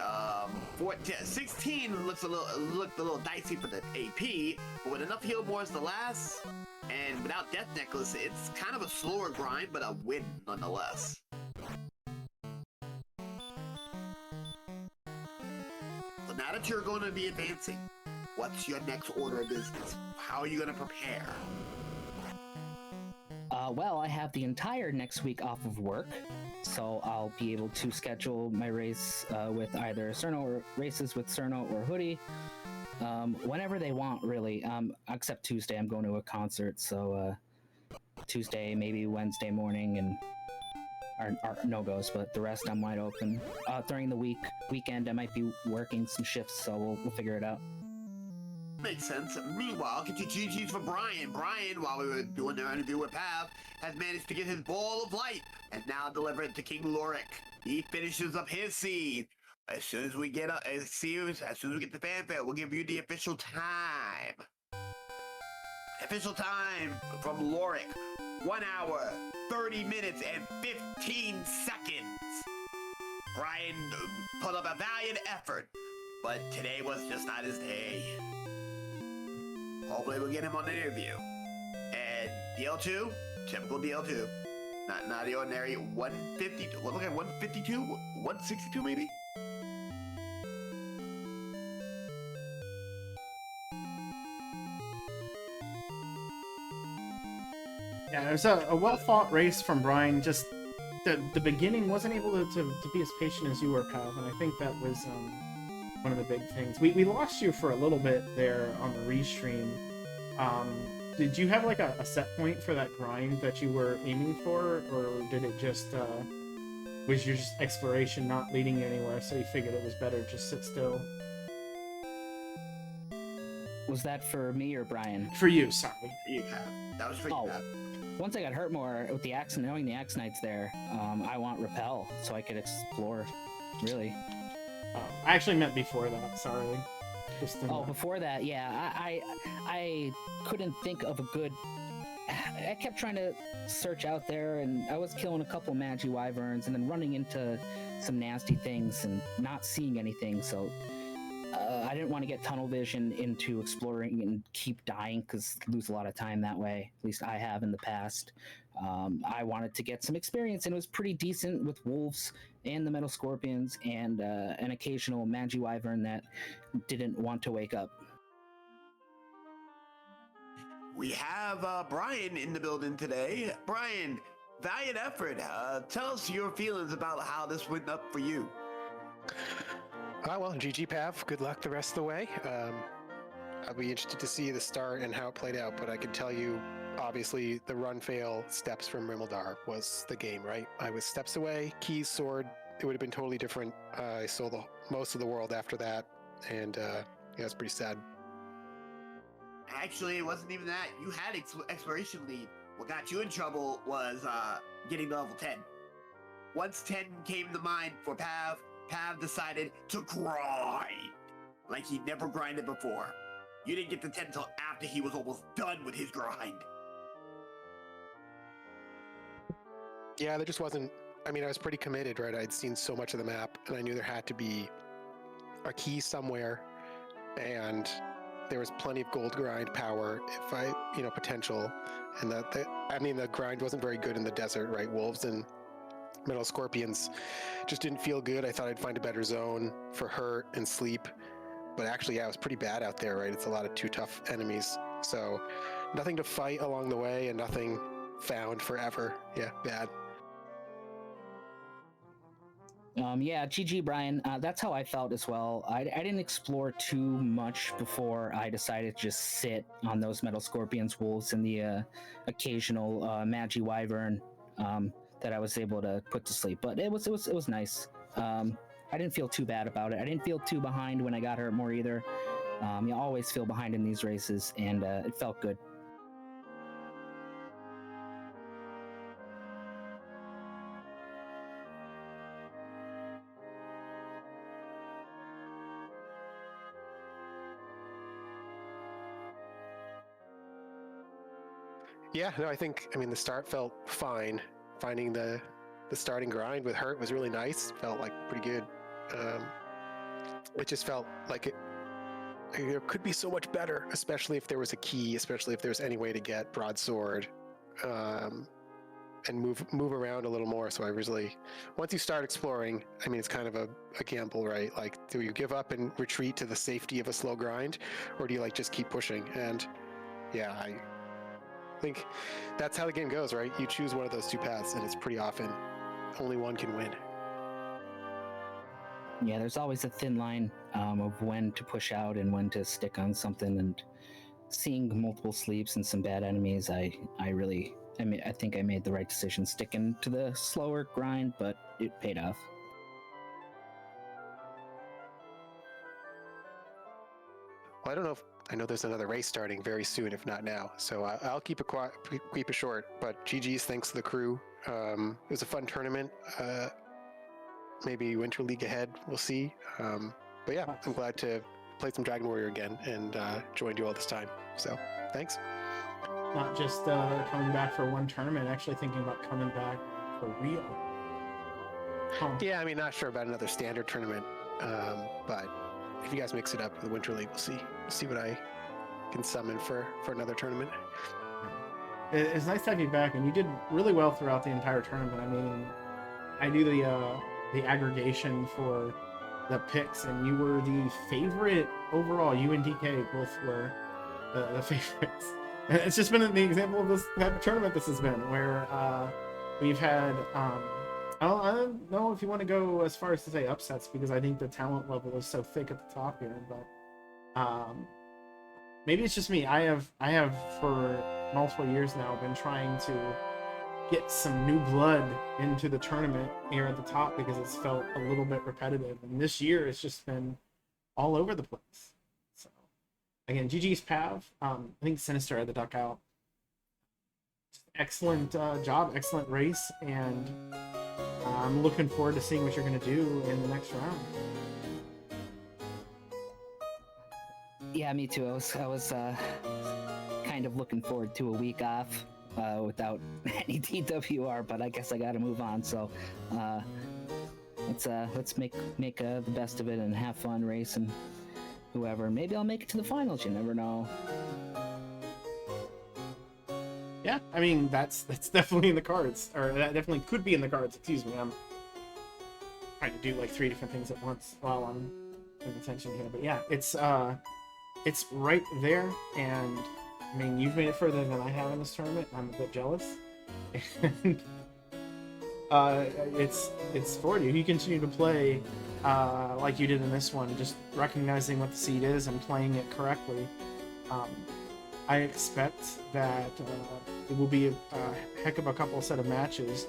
16 looked a little dicey for the AP, but with enough heal boards to last, and without Death Necklace, it's kind of a slower grind, but a win nonetheless. So now that you're going to be advancing, what's your next order of business? How are you going to prepare? Well, I have the entire next week off of work, so I'll be able to schedule my race with either Cerno or races with Cerno or Hoodie whenever they want, really. Except Tuesday, I'm going to a concert, so Tuesday, maybe Wednesday morning, and are no-goes, but the rest I'm wide open. During the weekend, I might be working some shifts, so we'll figure it out. Makes sense. Meanwhile, get your GG's for Brian. Brian, while we were doing our interview with Pav, has managed to get his ball of light and now deliver it to King Lorik. He finishes up his seed. As soon as we get as soon as we get the fanfare, we'll give you the official time. Official time from Lorik: 1 hour, 30 minutes, and 15 seconds. Brian put up a valiant effort, but today was just not his day. Hopefully we'll get him on the interview. And DL2, typical DL2. Not the ordinary 150, look like 152, 162 maybe? Yeah, it was a well-fought race from Brian. Just the beginning wasn't able to be as patient as you were, Kyle, and I think that was one of the big things. We lost you for a little bit there on the restream. Did you have like a set point for that grind that you were aiming for, or did it just was your just exploration not leading you anywhere, so you figured it was better just sit still? Was that for me or Brian? For you, sorry. You have. That was for you. Once I got hurt more with the knowing the Axe Knight's there, I want Repel so I could explore, really. Oh, I actually meant before that, sorry. Before that, yeah. I couldn't think of a good... I kept trying to search out there, and I was killing a couple Magi Wyverns and then running into some nasty things and not seeing anything, so... I didn't want to get tunnel vision into exploring and keep dying, because lose a lot of time that way. At least I have in the past. I wanted to get some experience, and it was pretty decent with wolves and the metal scorpions and an occasional Magi Wyvern that didn't want to wake up. We have Brian in the building today. Brian, valiant effort. Tell us your feelings about how this went up for you. Well, GG Pav, good luck the rest of the way. I'll be interested to see the start and how it played out, but I can tell you, obviously, the run fail steps from Rimildar was the game, right? I was steps away, keys, sword. It would have been totally different. I sold most of the world after that, and yeah, it's pretty sad. Actually, it wasn't even that. You had exploration lead. What got you in trouble was getting to level 10. Once 10 came to mind for Pav, Pav decided to grind like he'd never grinded before. You didn't get to 10 until after he was almost done with his grind. Yeah, there just wasn't. I mean, I was pretty committed, right? I'd seen so much of the map, and I knew there had to be a key somewhere, and there was plenty of gold grind power if I, potential. And the grind wasn't very good in the desert, right? Wolves and metal scorpions just didn't feel good. I thought I'd find a better zone for hurt and sleep. But actually, yeah, it was pretty bad out there, right? It's a lot of too tough enemies. So nothing to fight along the way and nothing found forever. Yeah, bad. Yeah, GG Brian. That's how I felt as well. I didn't explore too much before I decided to just sit on those metal scorpions, wolves, and the occasional Magi wyvern that I was able to put to sleep. But it was nice. I didn't feel too bad about it. I didn't feel too behind when I got hurt more either. You always feel behind in these races, and it felt good. Yeah, no, the start felt fine. Finding the starting grind with hurt was really nice. Felt like pretty good. It just felt like it could be so much better, especially if there was a key, especially if there's any way to get broadsword, and move around a little more. So once you start exploring, it's kind of a gamble, right? Like, do you give up and retreat to the safety of a slow grind, or do you just keep pushing? And yeah, I think that's how the game goes, right? You choose one of those two paths, and it's pretty often only one can win. Yeah, there's always a thin line of when to push out and when to stick on something. And seeing multiple sleeps and some bad enemies, I think I made the right decision sticking to the slower grind, but it paid off. Well, I know there's another race starting very soon, if not now. So I'll keep it short. But GG's, thanks to the crew. It was a fun tournament. Maybe Winter League ahead. We'll see. But yeah, I'm glad to play some Dragon Warrior again and joined you all this time. So thanks. Not just coming back for one tournament, actually thinking about coming back for real. Yeah, not sure about another standard tournament. But if you guys mix it up with the Winter League, we'll see what I can summon for another tournament. It's nice to have you back, and you did really well throughout the entire tournament. I knew the aggregation for the picks, and you were the favorite overall. You and DK both were the favorites. And it's just been the example of this type of tournament this has been, where we've had I don't know if you want to go as far as to say upsets, because I think the talent level is so thick at the top here, but maybe it's just me. I have for multiple years now been trying to get some new blood into the tournament here at the top, because it's felt a little bit repetitive, and this year it's just been all over the place. So again, GG's Pav. I think Sinister had the duck out. Excellent job, excellent race, and I'm looking forward to seeing what you're going to do in the next round. Yeah, me too. I was kind of looking forward to a week off without any DWR, but I guess I got to move on. So let's make the best of it and have fun racing whoever. Maybe I'll make it to the finals. You never know. Yeah, that's definitely in the cards, or that definitely could be in the cards. Excuse me, I'm trying to do like 3 different things at once while I'm paying attention here. But yeah, it's right there, and I mean, you've made it further than I have in this tournament. I'm a bit jealous. And it's for you. You continue to play like you did in this one, just recognizing what the seed is and playing it correctly. I expect that it will be a heck of a couple set of matches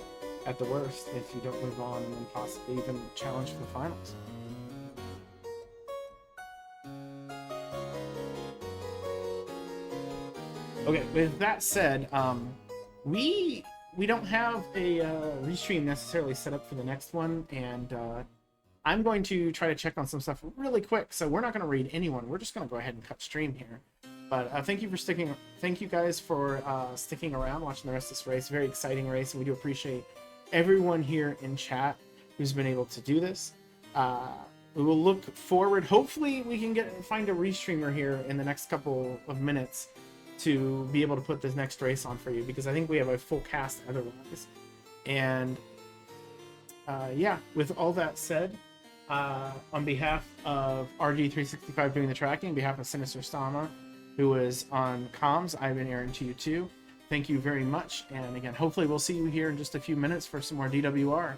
at the worst if you don't move on and then possibly even challenge for the finals. Okay, with that said, we don't have a restream necessarily set up for the next one, and I'm going to try to check on some stuff really quick. So we're not going to read anyone. We're just going to go ahead and cut stream here. But thank you guys for sticking around, watching the rest of this race. Very exciting race, and we do appreciate everyone here in chat who's been able to do this. We will look forward. Hopefully, we can find a restreamer here in the next couple of minutes to be able to put this next race on for you, because I think we have a full cast otherwise. And yeah, with all that said, on behalf of RG365 doing the tracking, on behalf of Sinister Stama, who is on comms, I've been Aaron to you too. Thank you very much. And again, hopefully we'll see you here in just a few minutes for some more DWR.